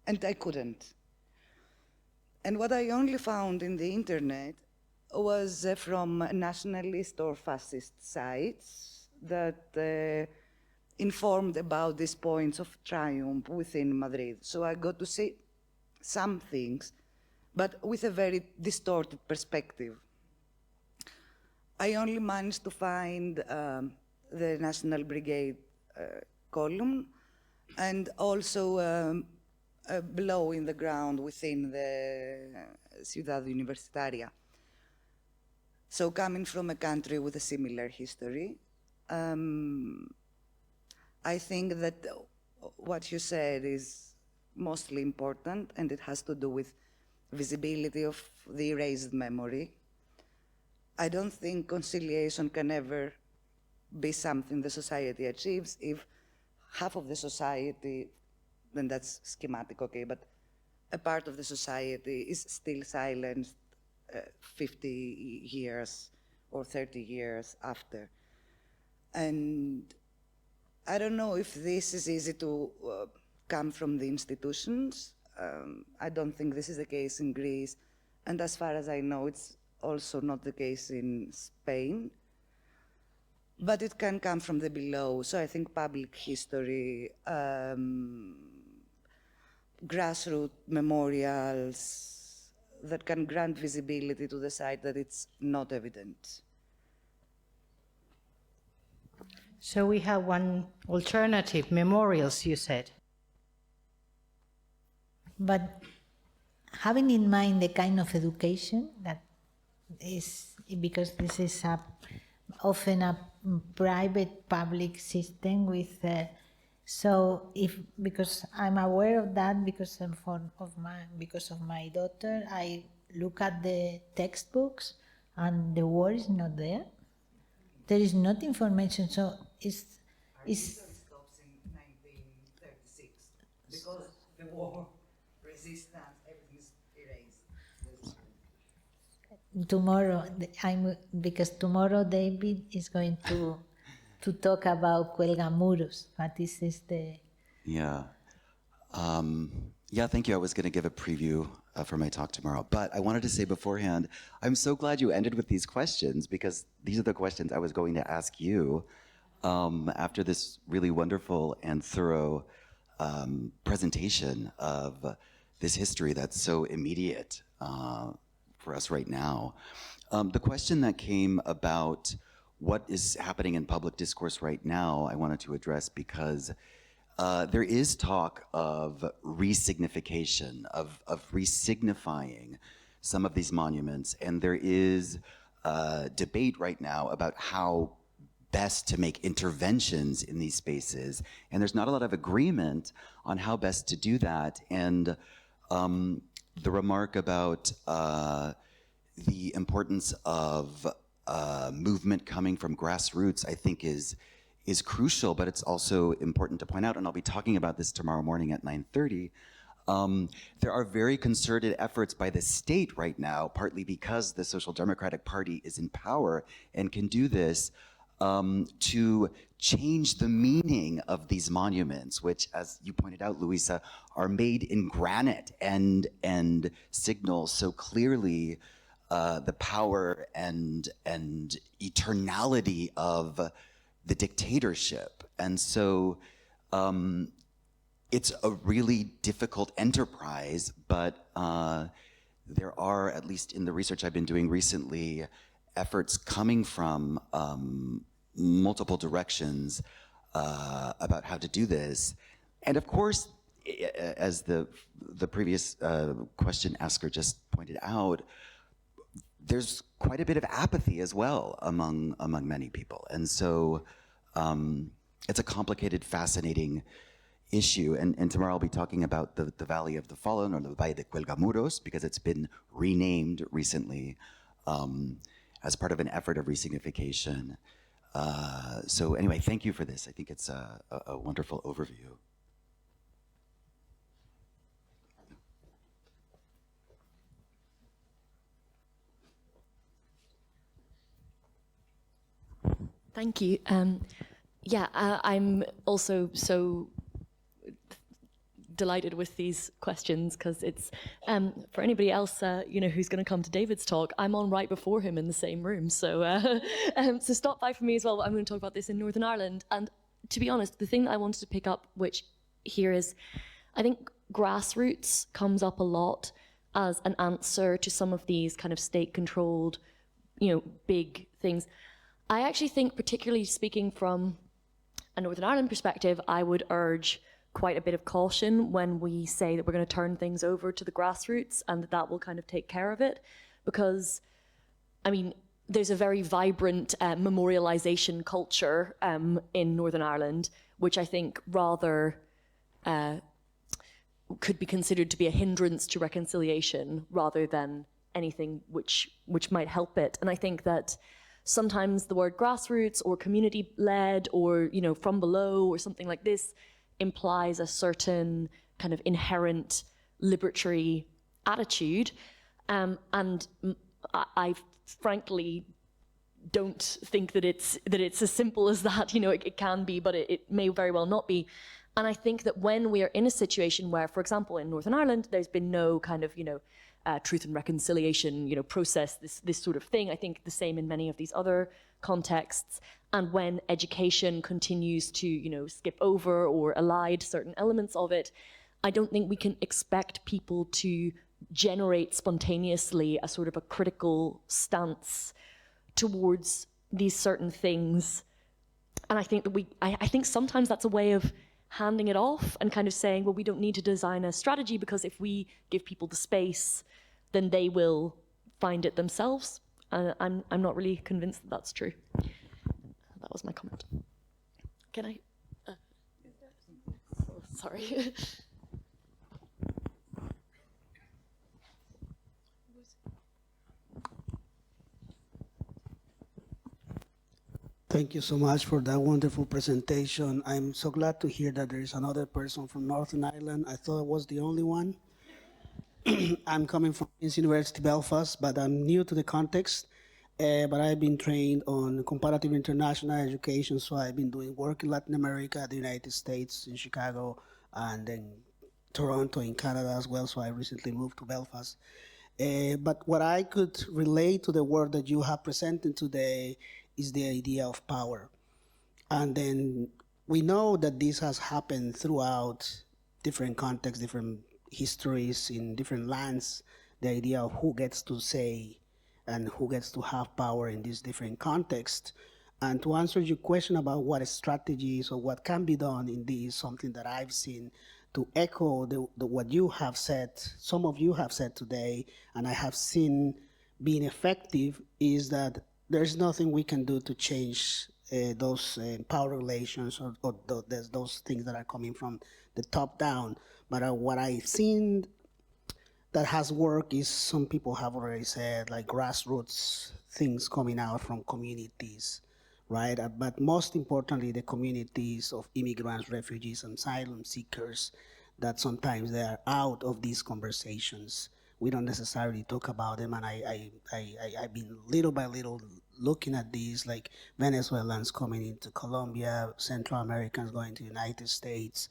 [SPEAKER 3] and I couldn't. And what I only found in the internet was from nationalist or fascist sites that informed about these points of triumph within Madrid. So I got to see some things, but with a very distorted perspective. I only managed to find the National Brigade column and also below in the ground within the ciudad universitaria. So coming from a country with a similar history, I think that what you said is mostly important, and it has to do with visibility of the erased memory. I don't think conciliation can ever be something the society achieves if half of the society, then that's schematic, okay, but a part of the society is still silenced 50 years or 30 years after. And I don't know if this is easy to come from the institutions. I don't think this is the case in Greece. And as far as I know, it's also not the case in Spain. But it can come from the below. So I think public history, grassroots memorials that can grant visibility to the site that it's not evident.
[SPEAKER 1] So we have one alternative, memorials, you said.
[SPEAKER 2] But having in mind the kind of education that is, because this is often a private public system with, so because I'm aware of that because of my daughter, I look at the textbooks and the word is not there. There is not information, so it's
[SPEAKER 3] stops in 1936 because the war, resistance, everything is erased.
[SPEAKER 2] Tomorrow, because tomorrow David is going to talk about Cuelgamuros. What is the?
[SPEAKER 5] Yeah. Thank you. I was going to give a preview for my talk tomorrow, but I wanted to say beforehand, I'm so glad you ended with these questions because these are the questions I was going to ask you after this really wonderful and thorough presentation of this history that's so immediate for us right now. The question that came about what is happening in public discourse right now, I wanted to address because there is talk of resignification, of resignifying some of these monuments, and there is debate right now about how best to make interventions in these spaces, and there's not a lot of agreement on how best to do that. And the remark about the importance of movement coming from grassroots, I think is crucial, but it's also important to point out, and I'll be talking about this tomorrow morning at 9:30, There are very concerted efforts by the state right now, partly because the Social Democratic Party is in power and can do this, to change the meaning of these monuments, which, as you pointed out, Luisa, are made in granite and signal so clearly the power and eternality of the dictatorship. And so it's a really difficult enterprise, but there are, at least in the research I've been doing recently, efforts coming from multiple directions about how to do this. And of course, as the previous question asker just pointed out, there's quite a bit of apathy as well among many people. And so it's a complicated, fascinating issue. And tomorrow I'll be talking about the Valley of the Fallen, or the Valle de Cuelgamuros, because it's been renamed recently as part of an effort of resignification. So anyway, thank you for this. I think it's a wonderful overview.
[SPEAKER 6] Thank you. I'm also so delighted with these questions, because it's for anybody else who's going to come to David's talk, I'm on right before him in the same room, so so stop by for me as well. I'm going to talk about this in Northern Ireland. And to be honest, the thing that I wanted to pick up which here is, I think grassroots comes up a lot as an answer to some of these kind of state controlled big things. I actually think, particularly speaking from a Northern Ireland perspective, I would urge quite a bit of caution when we say that we're going to turn things over to the grassroots and that will kind of take care of it. Because, I mean, there's a very vibrant memorialization culture in Northern Ireland, which I think rather could be considered to be a hindrance to reconciliation rather than anything which might help it. And I think that sometimes the word grassroots or community-led or from below or something like this implies a certain kind of inherent liberatory attitude, and I frankly don't think that it's as simple as that. It can be, but it may very well not be. And I think that when we are in a situation where, for example, in Northern Ireland, there's been no kind of truth and reconciliation process, this sort of thing. I think the same in many of these other contexts. And when education continues to skip over or elide certain elements of it, I don't think we can expect people to generate spontaneously a sort of a critical stance towards these certain things. And I think that I think sometimes that's a way of handing it off and kind of saying, well, we don't need to design a strategy, because if we give people the space, then they will find it themselves. I'm not really convinced that that's true. That was my comment. Can I? Sorry.
[SPEAKER 7] Thank you so much for that wonderful presentation. I'm so glad to hear that there is another person from Northern Ireland. I thought I was the only one. I'm coming from University Belfast, but I'm new to the context. But I've been trained on comparative international education, so I've been doing work in Latin America, the United States, in Chicago, and then Toronto in Canada as well, so I recently moved to Belfast. But what I could relate to the work that you have presented today is the idea of power. And then we know that this has happened throughout different contexts, different histories in different lands, the idea of who gets to say and who gets to have power in these different contexts. And to answer your question about what strategies or what can be done in this, something that I've seen to echo what you have said, some of you have said today, and I have seen being effective, is that there's nothing we can do to change those power relations or those things that are coming from the top down. But what I've seen that has worked is, some people have already said, like grassroots things coming out from communities, right? But most importantly, the communities of immigrants, refugees, and asylum seekers that sometimes they are out of these conversations. We don't necessarily talk about them, and I've been little by little looking at these, like Venezuelans coming into Colombia, Central Americans going to the United States,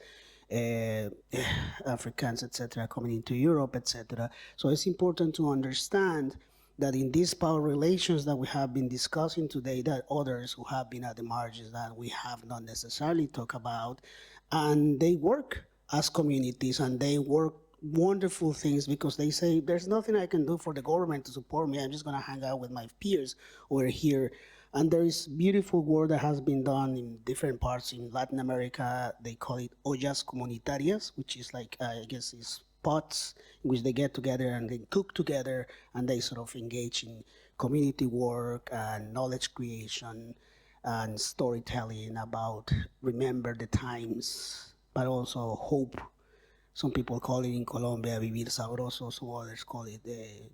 [SPEAKER 7] Africans, etc., coming into Europe, etc. So it's important to understand that in these power relations that we have been discussing today, that others who have been at the margins that we have not necessarily talked about, and they work as communities and they work wonderful things because they say, there's nothing I can do for the government to support me. I'm just gonna hang out with my peers over here. And there is beautiful work that has been done in different parts in Latin America. They call it ollas comunitarias, which is like, I guess is pots in which they get together and they cook together and they sort of engage in community work and knowledge creation and storytelling about remember the times, but also hope. Some people call it in Colombia vivir sabroso, some others call it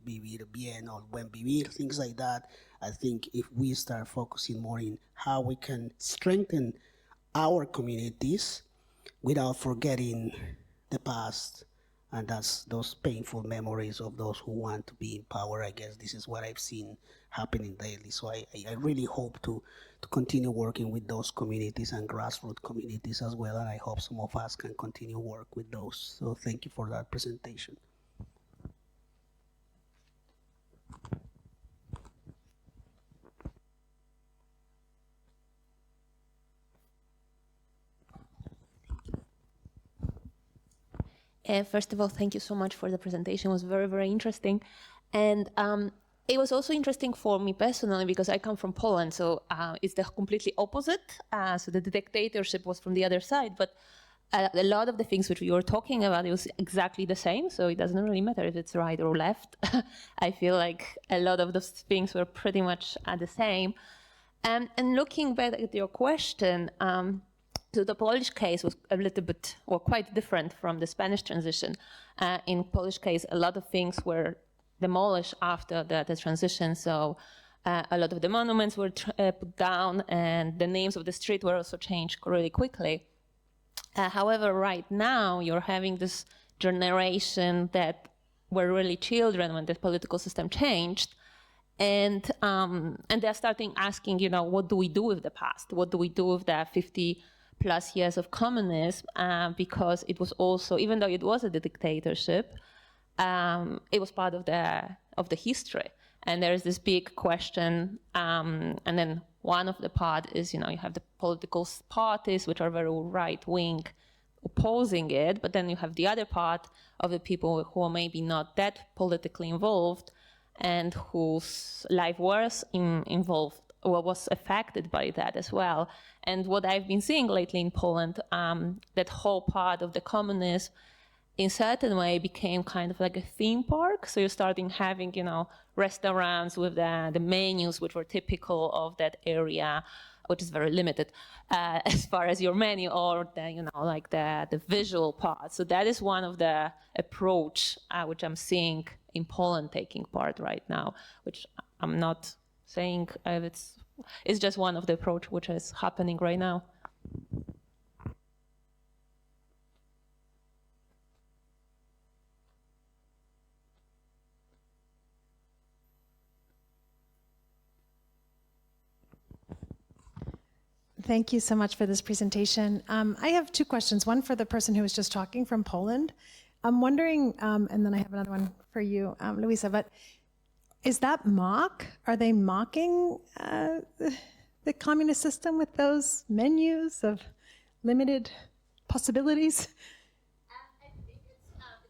[SPEAKER 7] vivir bien or buen vivir, things like that. I think if we start focusing more in how we can strengthen our communities without forgetting the past, and that's those painful memories of those who want to be in power, I guess this is what I've seen happening lately. So I really hope to continue working with those communities and grassroots communities as well, and I hope some of us can continue work with those. So thank you for that presentation.
[SPEAKER 8] First of all, thank you so much for the presentation. It was very, very interesting. And it was also interesting for me personally because I come from Poland, so it's the completely opposite. So the dictatorship was from the other side, but a lot of the things which we were talking about, it was exactly the same, so it doesn't really matter if it's right or left. I feel like a lot of those things were pretty much the same. And looking back at your question, so the Polish case was a little bit, or quite different from the Spanish transition. In Polish case, a lot of things were demolished after the transition, so a lot of the monuments were put down, and the names of the street were also changed really quickly. However, right now, you're having this generation that were really children when the political system changed, and they're starting asking, you know, what do we do with the past? What do we do with the 50+ years of communism? Because it was also, even though it was a dictatorship, it was part of the history. And there is this big question, and then one of the part is, you know, you have the political parties which are very right-wing opposing it, but then you have the other part of the people who are maybe not that politically involved and whose life was involved or was affected by that as well. And what I've been seeing lately in Poland, that whole part of the communism in certain way became kind of like a theme park. So you're starting having, you know, restaurants with the menus which were typical of that area, which is very limited as far as your menu, or the, you know, like the visual part. So that is one of the approach which I'm seeing in Poland taking part right now, which I'm not saying it's just one of the approach which is happening right now.
[SPEAKER 9] Thank you so much for this presentation. I have two questions, one for the person who was just talking from Poland. I'm wondering, and then I have another one for you, Luisa, but is that mock? Are they mocking the communist system with those menus of limited possibilities?
[SPEAKER 6] I think it's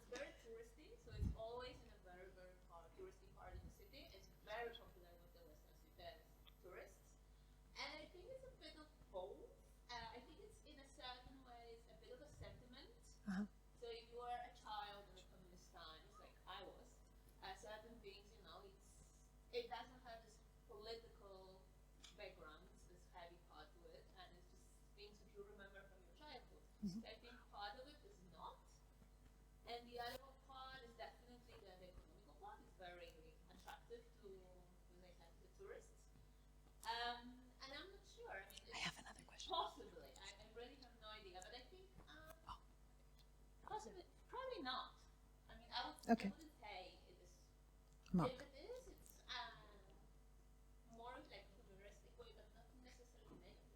[SPEAKER 6] very touristy, so it's always in a very, very touristy part of the city. It's very popular with the Western tourists. And I think it's a bit of both. I think it's in a certain way a bit of a sentiment. So if you are a child in the communist times, like I was, certain things, you know, it doesn't have this political background, this heavy part to it, and it's just things that you remember from your childhood. So I think part of it is
[SPEAKER 8] Probably not. I mean,
[SPEAKER 9] Okay.
[SPEAKER 8] I wouldn't say it is.
[SPEAKER 9] Mock.
[SPEAKER 8] If it is, it's more like heuristic way, but not necessarily negative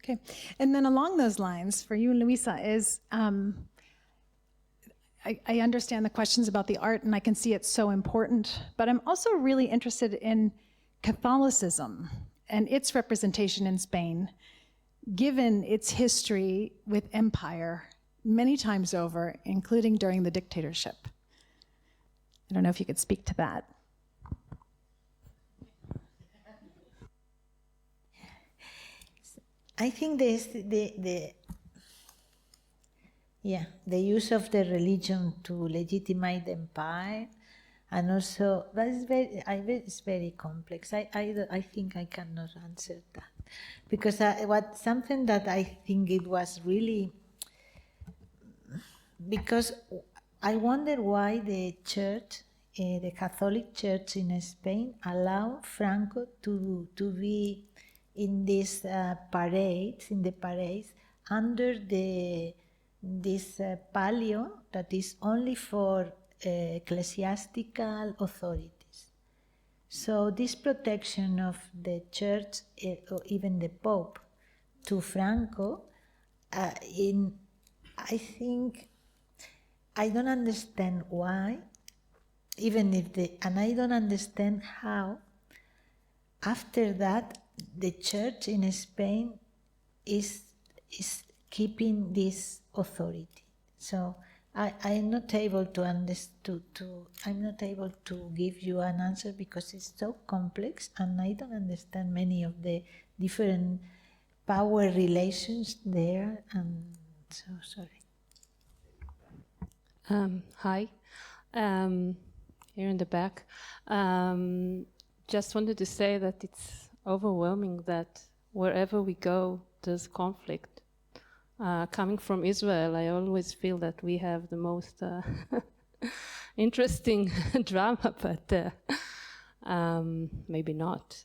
[SPEAKER 8] way.
[SPEAKER 9] Okay. And then along those lines, for you, Luisa, is I understand the questions about the art, and I can see it's so important, but I'm also really interested in Catholicism and its representation in Spain, given its history with empire many times over, including during the dictatorship. I don't know if you could speak to that.
[SPEAKER 2] I think there's the use of the religion to legitimize the empire, and also that is it's very complex. I think I cannot answer that, because something that I think it was really, because I wonder why the church, the Catholic Church in Spain, allowed Franco to be in these parades, under this palio that is only for ecclesiastical authorities. So this protection of the church, or even the Pope, to Franco, I think I don't understand why, and I don't understand how, after that, the church in Spain is keeping this authority. So I'm not able to I'm not able to give you an answer, because it's so complex, and I don't understand many of the different power relations there, and so sorry.
[SPEAKER 10] Hi, here in the back. Just wanted to say that it's overwhelming that wherever we go, there's conflict. Coming from Israel, I always feel that we have the most interesting drama, but maybe not.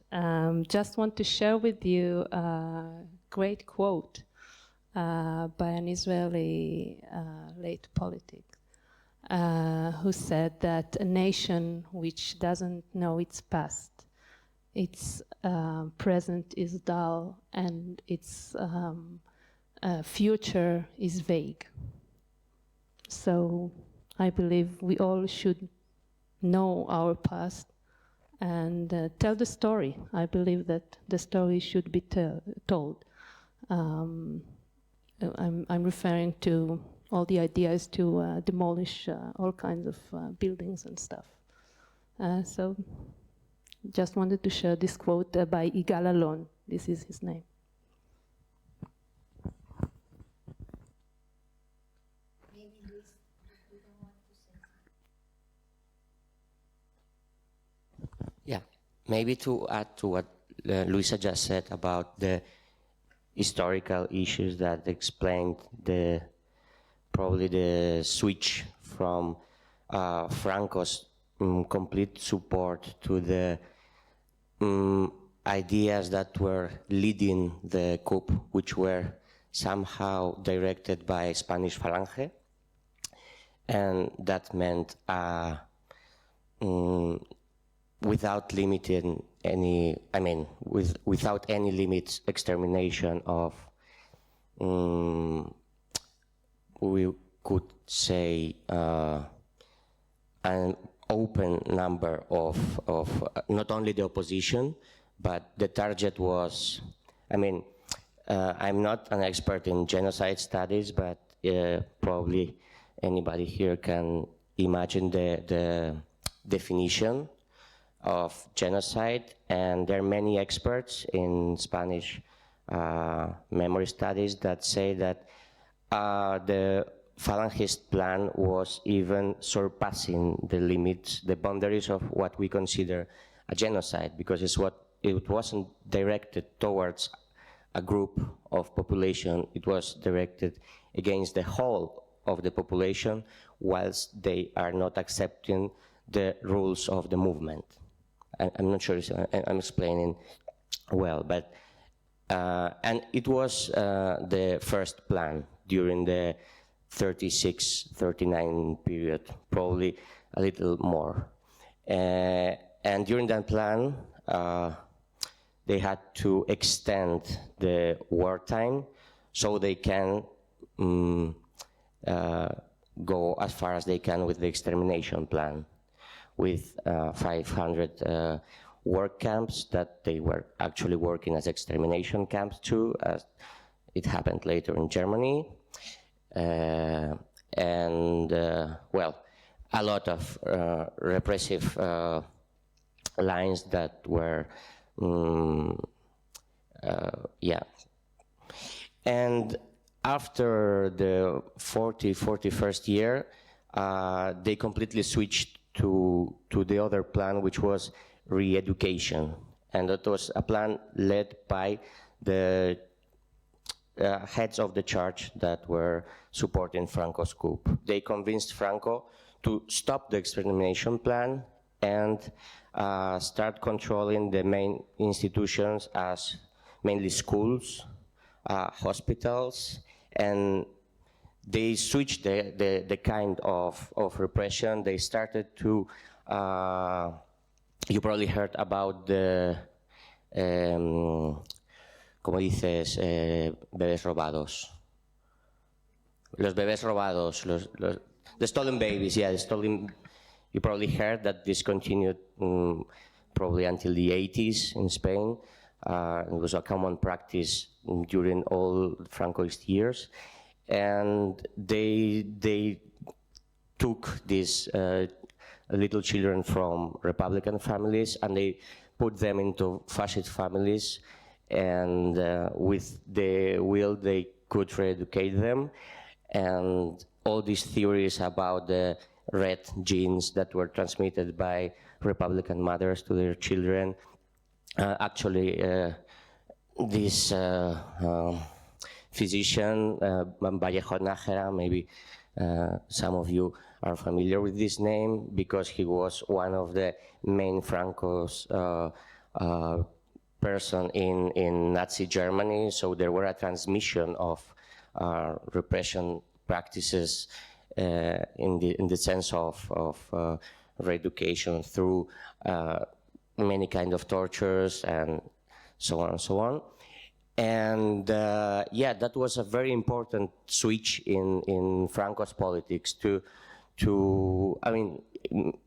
[SPEAKER 10] Just want to share with you a great quote by an Israeli late politic who said that a nation which doesn't know its past, its present is dull, and its future is vague. So I believe we all should know our past and tell the story. I believe that the story should be told. I'm referring to all the ideas to demolish all kinds of buildings and stuff. So just wanted to share this quote by Yigal Allon. This is his name.
[SPEAKER 11] Yeah, maybe to add to what Luisa just said about the historical issues that explained probably the switch from Franco's complete support to the ideas that were leading the coup, which were somehow directed by Spanish Falange, and that meant without limiting any, without any limits, extermination of, we could say, an open number of not only the opposition, but the target was, I'm not an expert in genocide studies, but probably anybody here can imagine the definition of genocide, and there are many experts in Spanish memory studies that say that the Falangist plan was even surpassing the limits, the boundaries of what we consider a genocide, because it wasn't directed towards a group of population, it was directed against the whole of the population, whilst they are not accepting the rules of the movement. I'm not sure if I'm explaining well, but and it was the first plan during the 36, 39 period, probably a little more. And during that plan, they had to extend the wartime so they can go as far as they can with the extermination plan, with 500 work camps that they were actually working as extermination camps too, as it happened later in Germany. Well, a lot of repressive lines that were, yeah. And after the 41st year, they completely switched to the other plan, which was re-education. And that was a plan led by the heads of the church that were supporting Franco's coup. They convinced Franco to stop the extermination plan and start controlling the main institutions as mainly schools, hospitals, and they switched the kind of repression. They started to, you probably heard about the, ¿cómo dices? Bebés robados. Los bebés robados, the stolen babies, yeah, the stolen, you probably heard that this continued probably until the 80s in Spain. It was a common practice during all Francoist years. And they took these little children from Republican families and they put them into fascist families, and with the will they could re-educate them. And all these theories about the red genes that were transmitted by Republican mothers to their children, actually this physician, Vallejo Nájera, maybe some of you are familiar with this name because he was one of the main Franco's person in Nazi Germany. So there were a transmission of repression practices in the sense of re-education through many kind of tortures and so on and so on. And yeah, that was a very important switch in Franco's politics to I mean,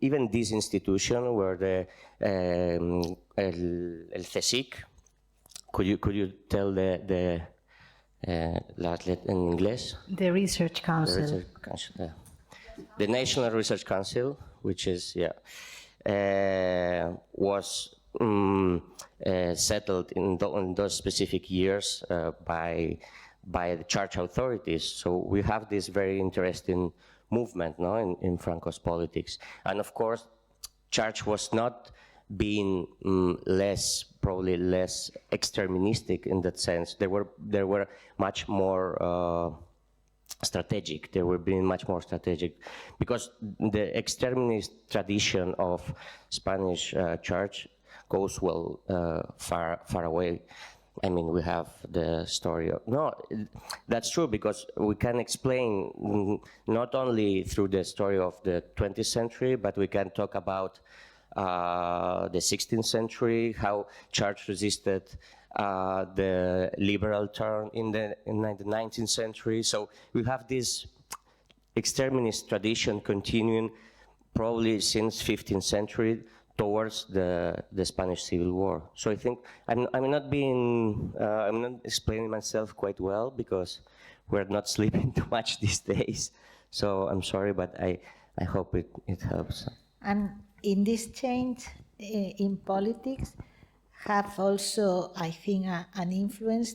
[SPEAKER 11] even this institution where the el CSIC, could you tell the last letter in English?
[SPEAKER 1] The Research Council.
[SPEAKER 11] The Research Council, yeah. The National Research Council, which is, yeah, was settled in those specific years by the church authorities. So we have this very interesting movement, no, in Franco's politics. And of course, church was not being probably less exterministic in that sense. They were much more strategic. They were being much more strategic because the exterminist tradition of Spanish church goes well far away. I mean, we have the story of, no, that's true because we can explain not only through the story of the 20th century, but we can talk about the 16th century, how church resisted the liberal turn in the 19th century. So we have this exterminist tradition continuing probably since 15th century towards the Spanish Civil War. So I think I'm not explaining myself quite well because we're not sleeping too much these days. So I'm sorry, but I hope it helps.
[SPEAKER 2] And in this change in politics have also, I think, an influence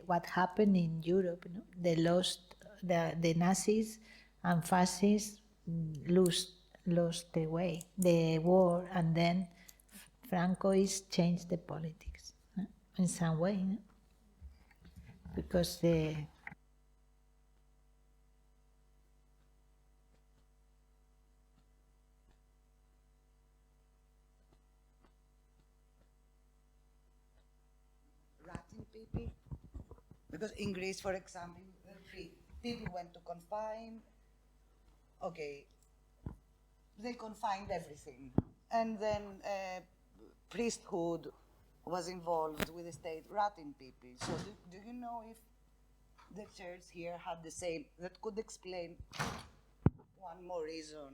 [SPEAKER 2] what happened in Europe. No? The Nazis and fascists lost the way, the war, and then Franco is changed the politics, no? In some way, no? Because
[SPEAKER 3] Because in Greece, for example, people went to confine. Okay, they confined everything. And then priesthood was involved with the state ratting people. So do you know if the church here had the same, that could explain one more reason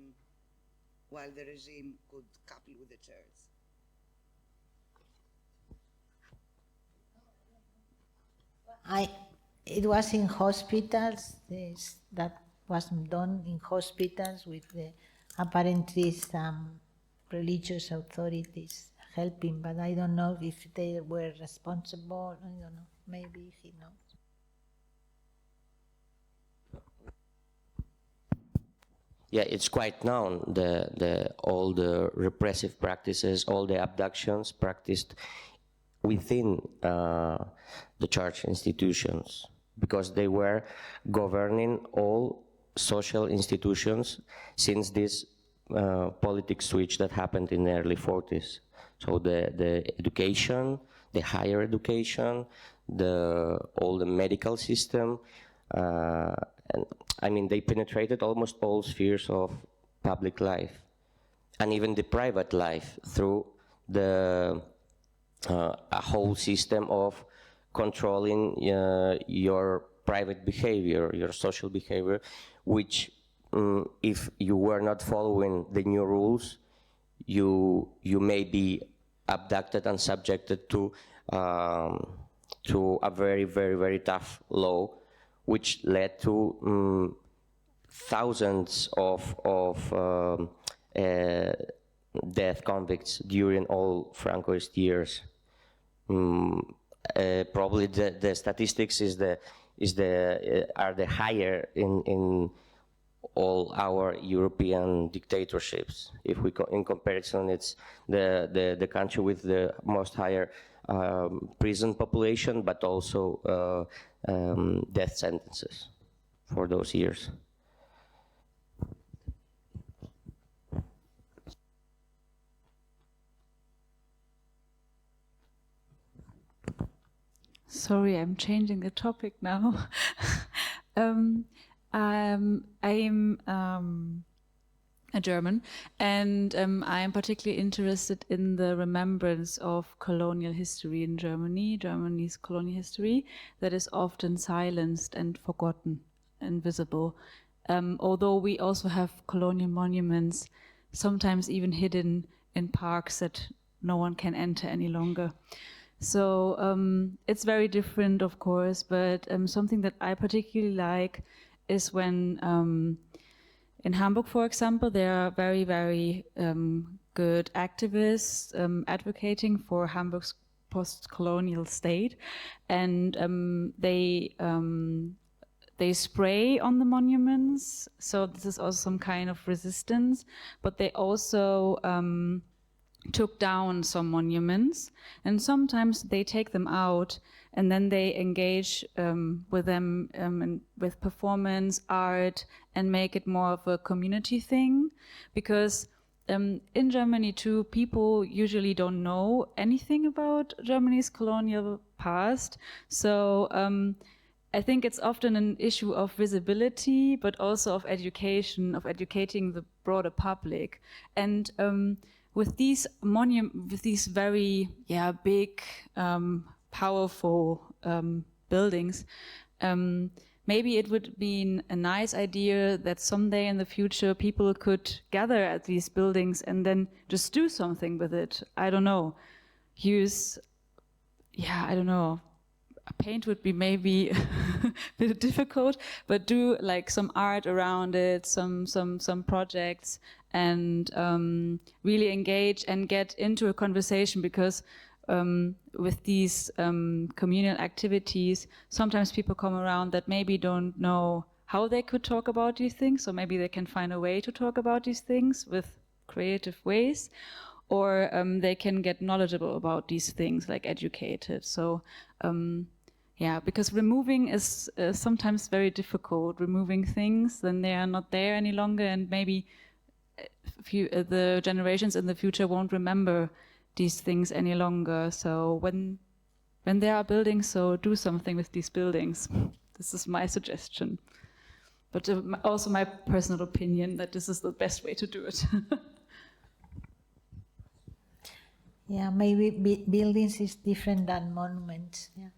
[SPEAKER 3] why the regime could couple with the church?
[SPEAKER 2] It was in hospitals, that was done in hospitals with apparently some religious authorities helping, but I don't know if they were responsible. I don't know, maybe he knows.
[SPEAKER 11] Yeah, it's quite known, all the repressive practices, all the abductions practiced within the church institutions, because they were governing all social institutions since this politic switch that happened in the early 40s. So the education, the higher education, all the medical system, and I mean, they penetrated almost all spheres of public life, and even the private life through a whole system of controlling your private behavior, your social behavior, which if you were not following the new rules, you may be abducted and subjected to a very, very, very tough law, which led to thousands of death convicts during all Francoist years. Probably the statistics are the higher in all our European dictatorships. If we in comparison, it's the country with the most higher prison population, but also death sentences for those years.
[SPEAKER 12] Sorry, I'm changing the topic now. I'm a German, and I'm particularly interested in the remembrance of colonial history in Germany, Germany's colonial history, that is often silenced and forgotten, invisible. Although we also have colonial monuments, sometimes even hidden in parks that no one can enter any longer. So it's very different, of course, but something that I particularly like is when in Hamburg, for example, there are very, very good activists advocating for Hamburg's post-colonial state, and they spray on the monuments, so this is also some kind of resistance, but they also took down some monuments, and sometimes they take them out and then they engage with them with performance, art, and make it more of a community thing, because in Germany too, people usually don't know anything about Germany's colonial past, so I think it's often an issue of visibility, but also of education, of educating the broader public. And with these very big, powerful buildings, maybe it would be a nice idea that someday in the future people could gather at these buildings and then just do something with it. I don't know. I don't know. Paint would be maybe a bit difficult, but do like some art around it, some projects, and really engage and get into a conversation, because with these communal activities, sometimes people come around that maybe don't know how they could talk about these things, so maybe they can find a way to talk about these things with creative ways, or they can get knowledgeable about these things, like educated. So because removing is sometimes very difficult. Removing things, then they are not there any longer, and maybe the generations in the future won't remember these things any longer. So when there are buildings, so do something with these buildings. This is my suggestion. But also my personal opinion that this is the best way to do it.
[SPEAKER 2] Yeah, maybe buildings is different than monuments. Yeah,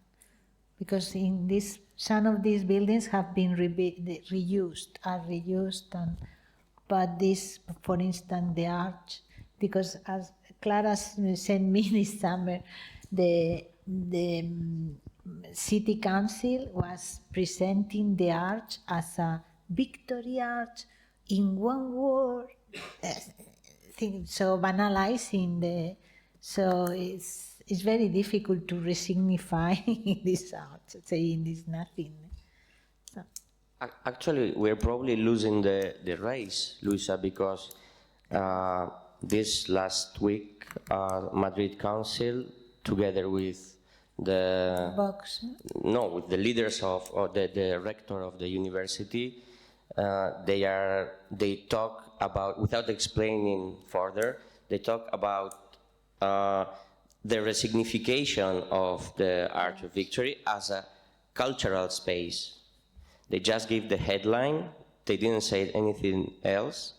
[SPEAKER 2] because in this, some of these buildings have been reused, but this, for instance, the arch, because as Clara sent me this summer, the city council was presenting the arch as a victory arch in one word, so banalizing the. So it's very difficult to resignify this art, saying it's nothing. So.
[SPEAKER 11] Actually, we're probably losing the race, Luisa, because this last week, Madrid Council, together with the with the leaders of, or the rector of the university, they talk about, without explaining further, they talk about the resignification of the Arch of Victory as a cultural space. They just give the headline, they didn't say anything else,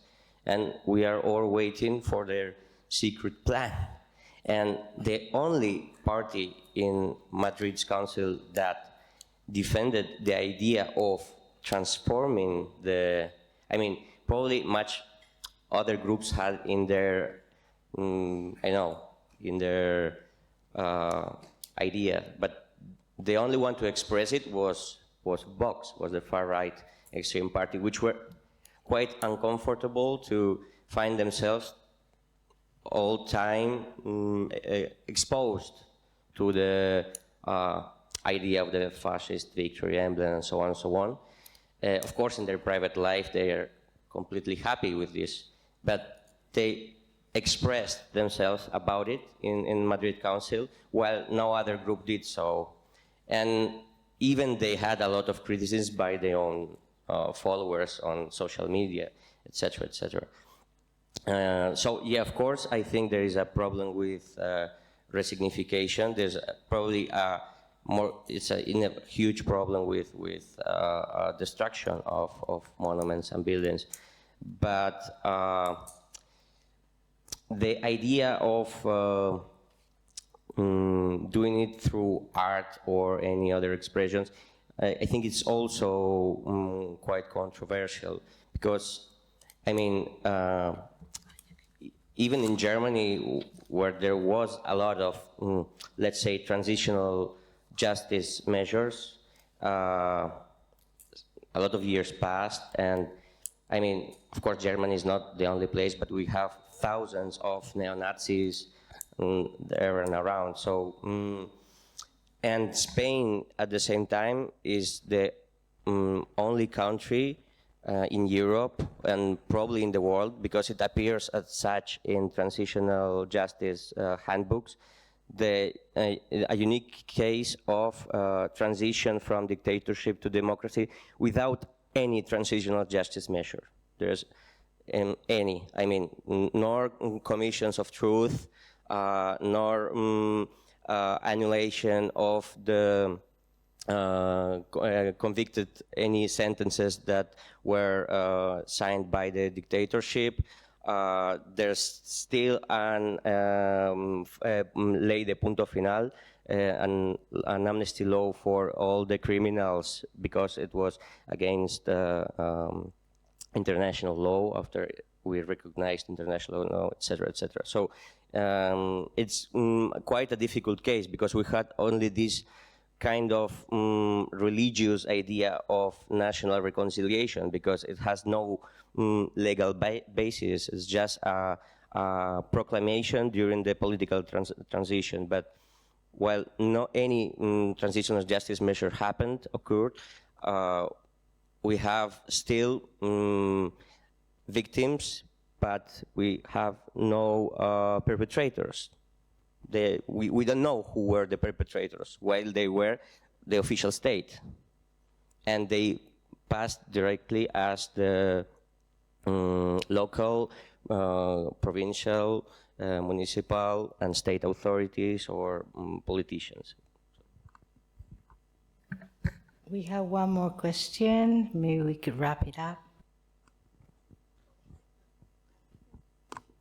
[SPEAKER 11] and we are all waiting for their secret plan. And the only party in Madrid's council that defended the idea of transforming the, I mean, probably much other groups had in their, in their idea, but the only one to express it was Vox, was the far-right extreme party, which were quite uncomfortable to find themselves all time exposed to the idea of the fascist victory emblem and so on and so on. Of course, in their private life, they are completely happy with this, but they expressed themselves about it in Madrid Council, while no other group did so. And even they had a lot of criticism by their own followers on social media, etc., etc. So yeah, of course, I think there is a problem with resignification. There's probably it's a huge problem with destruction of monuments and buildings. But the idea of doing it through art or any other expressions, I think it's also quite controversial, because, I mean, even in Germany, where there was a lot of, let's say, transitional justice measures, a lot of years passed, and I mean, of course, Germany is not the only place, but we have thousands of neo-Nazis there and around. So, and Spain at the same time is the only country in Europe and probably in the world, because it appears as such in transitional justice handbooks, a unique case of transition from dictatorship to democracy without any transitional justice measure. There's any, I mean, nor commissions of truth, nor annulation of the convicted any sentences that were signed by the dictatorship. There's still an ley de punto final, an amnesty law for all the criminals, because it was against international law after we recognized international law, etc., etc. So it's quite a difficult case, because we had only this kind of religious idea of national reconciliation, because it has no legal basis. It's just a proclamation during the political transition. But while not any transitional justice measure occurred, we have still victims, but we have no perpetrators. We don't know who were the perpetrators, while they were the official state. And they passed directly as the local, provincial, municipal, and state authorities or politicians.
[SPEAKER 1] We have one more question. Maybe we could wrap it up.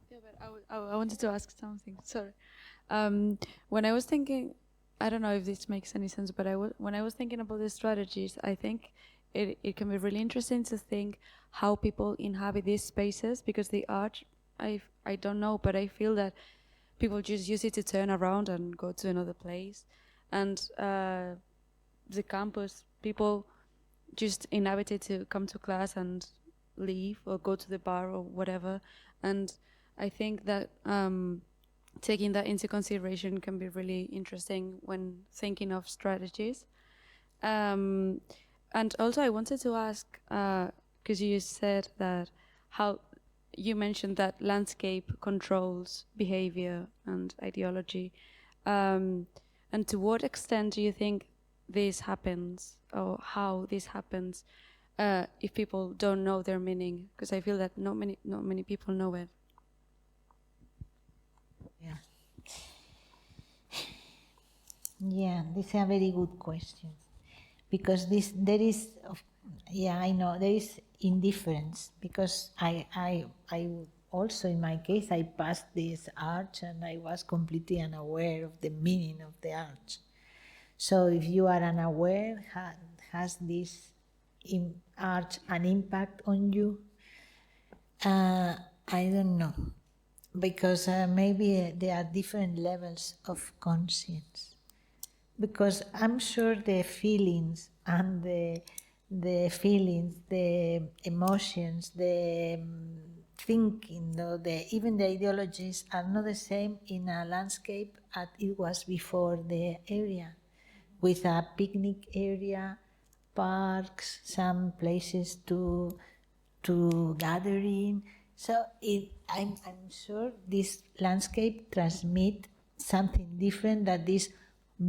[SPEAKER 4] Yeah, but I wanted to ask something. Sorry. When I was thinking, I don't know if this makes any sense, but when I was thinking about the strategies, I think it can be really interesting to think how people inhabit these spaces, because the art, I don't know, but I feel that people just use it to turn around and go to another place. And the campus, people just inhabit it to come to class and leave or go to the bar or whatever. And I think that taking that into consideration can be really interesting when thinking of strategies. And also I wanted to ask, because you said that how you mentioned that landscape controls behavior and ideology. And to what extent do you think this happens, or how this happens, if people don't know their meaning? Because I feel that not many people know it.
[SPEAKER 2] Yeah. Yeah, this is a very good question, because there is indifference, because I also, in my case, I passed this arch and I was completely unaware of the meaning of the arch. So if you are unaware, has this arch an impact on you? I don't know, because maybe there are different levels of conscience. Because I'm sure the feelings and the feelings, the emotions, the thinking, even the ideologies are not the same in a landscape as it was before the area, with a picnic area, parks, some places to gather in. So I'm sure this landscape transmits something different than these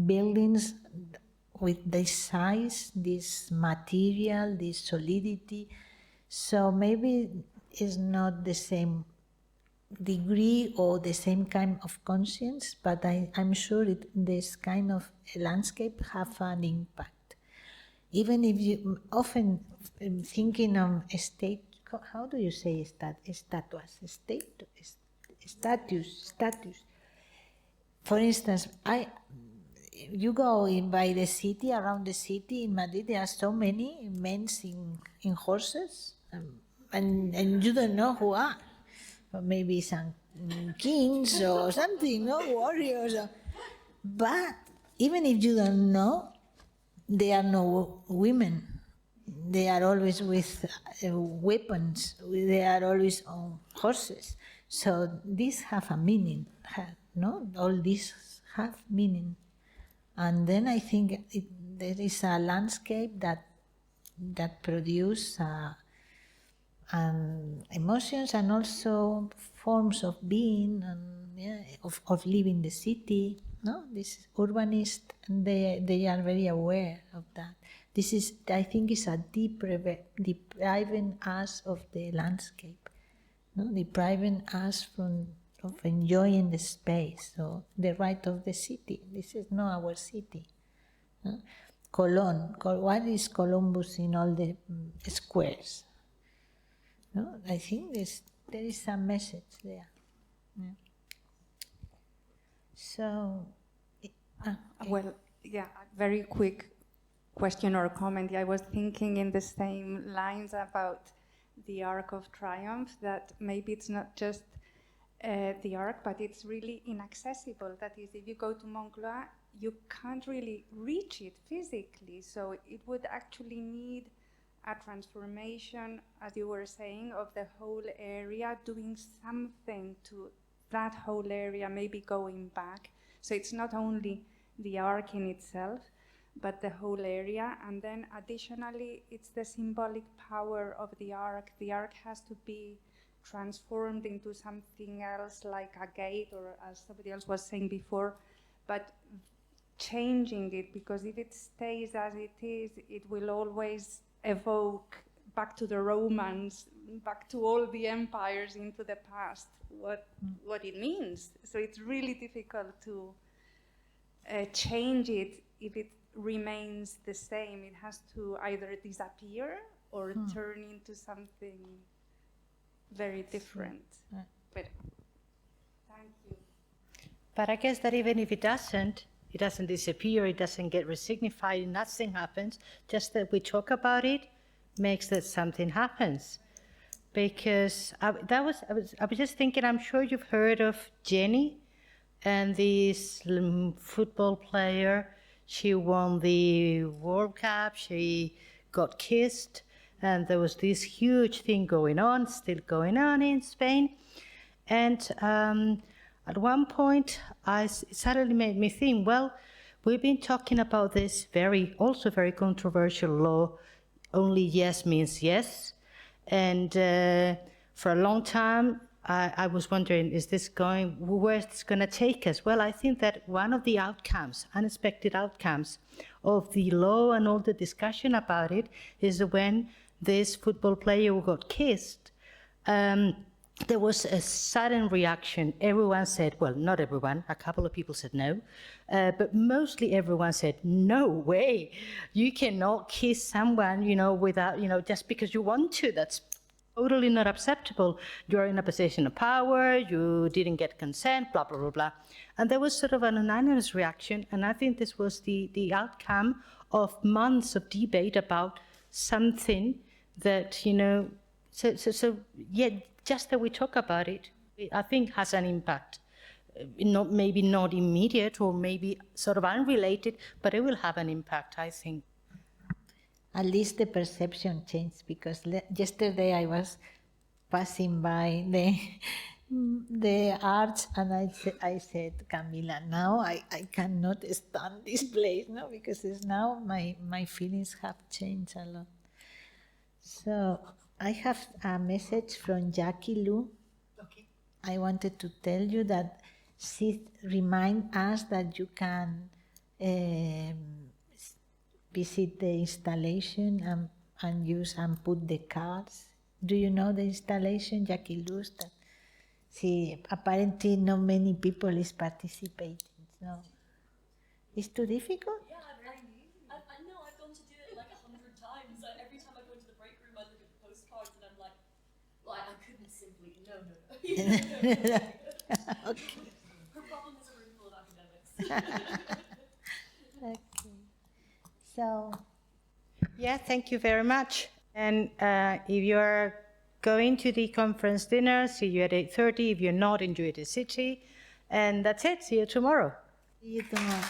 [SPEAKER 2] buildings with this size, this material, this solidity. So maybe it's not the same degree or the same kind of conscience, but I'm sure this kind of landscape have an impact. Even if you often thinking of state, how do you say status. For instance, you go by the city, around the city in Madrid, there are so many men in horses, and you don't know who are. Or maybe some kings or something, warriors. But even if you don't know, there are no women. They are always with weapons. They are always on horses. So these have a meaning, no? All these have meaning. And then I think there is a landscape that produces emotions and also forms of being and of living the city. No, this urbanist, they are very aware of that. This is, I think, is a depriving us of the landscape, no, depriving us of enjoying the space, so the right of the city. This is not our city. No? What is Columbus in all the squares? No, I think there is some message there. Yeah. So,
[SPEAKER 13] well, yeah, a very quick question or comment. I was thinking in the same lines about the Arc of Triumph, that maybe it's not just the arc, but it's really inaccessible. That is, if you go to Moncloa, you can't really reach it physically. So it would actually need a transformation, as you were saying, of the whole area, doing something to that whole area, maybe going back. So it's not only the arc in itself, but the whole area. And then additionally, it's the symbolic power of the arc. The arc has to be transformed into something else, like a gate, or as somebody else was saying before, but changing it, because if it stays as it is, it will always evoke back to the Romans, back to all the empires into the past, what it means. So it's really difficult to change it if it remains the same, it has to either disappear or turn into something very different. But thank you.
[SPEAKER 1] But I guess that even if it doesn't disappear, it doesn't get resignified, nothing happens, just that we talk about it makes that something happens. Because I was just thinking, I'm sure you've heard of Jenny and this football player. She won the World Cup, she got kissed, and there was this huge thing going on, still going on in Spain. And at one point, it suddenly made me think, well, we've been talking about this also very controversial law, only yes means yes. And for a long time, I was wondering, where's this going to take us? Well, I think that one of the outcomes, unexpected outcomes of the law and all the discussion about it is when this football player who got kissed, there was a sudden reaction. Everyone said, well, not everyone, a couple of people said no, but mostly everyone said, no way, you cannot kiss someone, without, just because you want to. That's totally not acceptable. You're in a position of power, you didn't get consent, blah, blah, blah, blah. And there was sort of an unanimous reaction, and I think this was the outcome of months of debate about something that, just that we talk about it, I think has an impact. Maybe not immediate or maybe sort of unrelated, but it will have an impact, I think.
[SPEAKER 2] At least the perception changed, because yesterday I was passing by the arch and I said, Camila, now I cannot stand this place, no, because now my feelings have changed a lot. So I have a message from Jackie Lu. Okay. I wanted to tell you that she reminds us that you can visit the installation and use and put the cards. Do you know the installation, Jackie Lu? Apparently not many people is participating. So it's too difficult?
[SPEAKER 6] Yeah, I know I've gone to do it like 100 times. Every time I go into the break room, I look at the postcards and I'm like I couldn't simply, no.
[SPEAKER 2] Okay.
[SPEAKER 6] Her problem is a room full of academics.
[SPEAKER 2] Okay. So,
[SPEAKER 1] yeah, thank you very much. And if you're going to the conference dinner, see you at 8:30. If you're not, enjoy the city. And that's it. See you tomorrow.
[SPEAKER 2] See you tomorrow.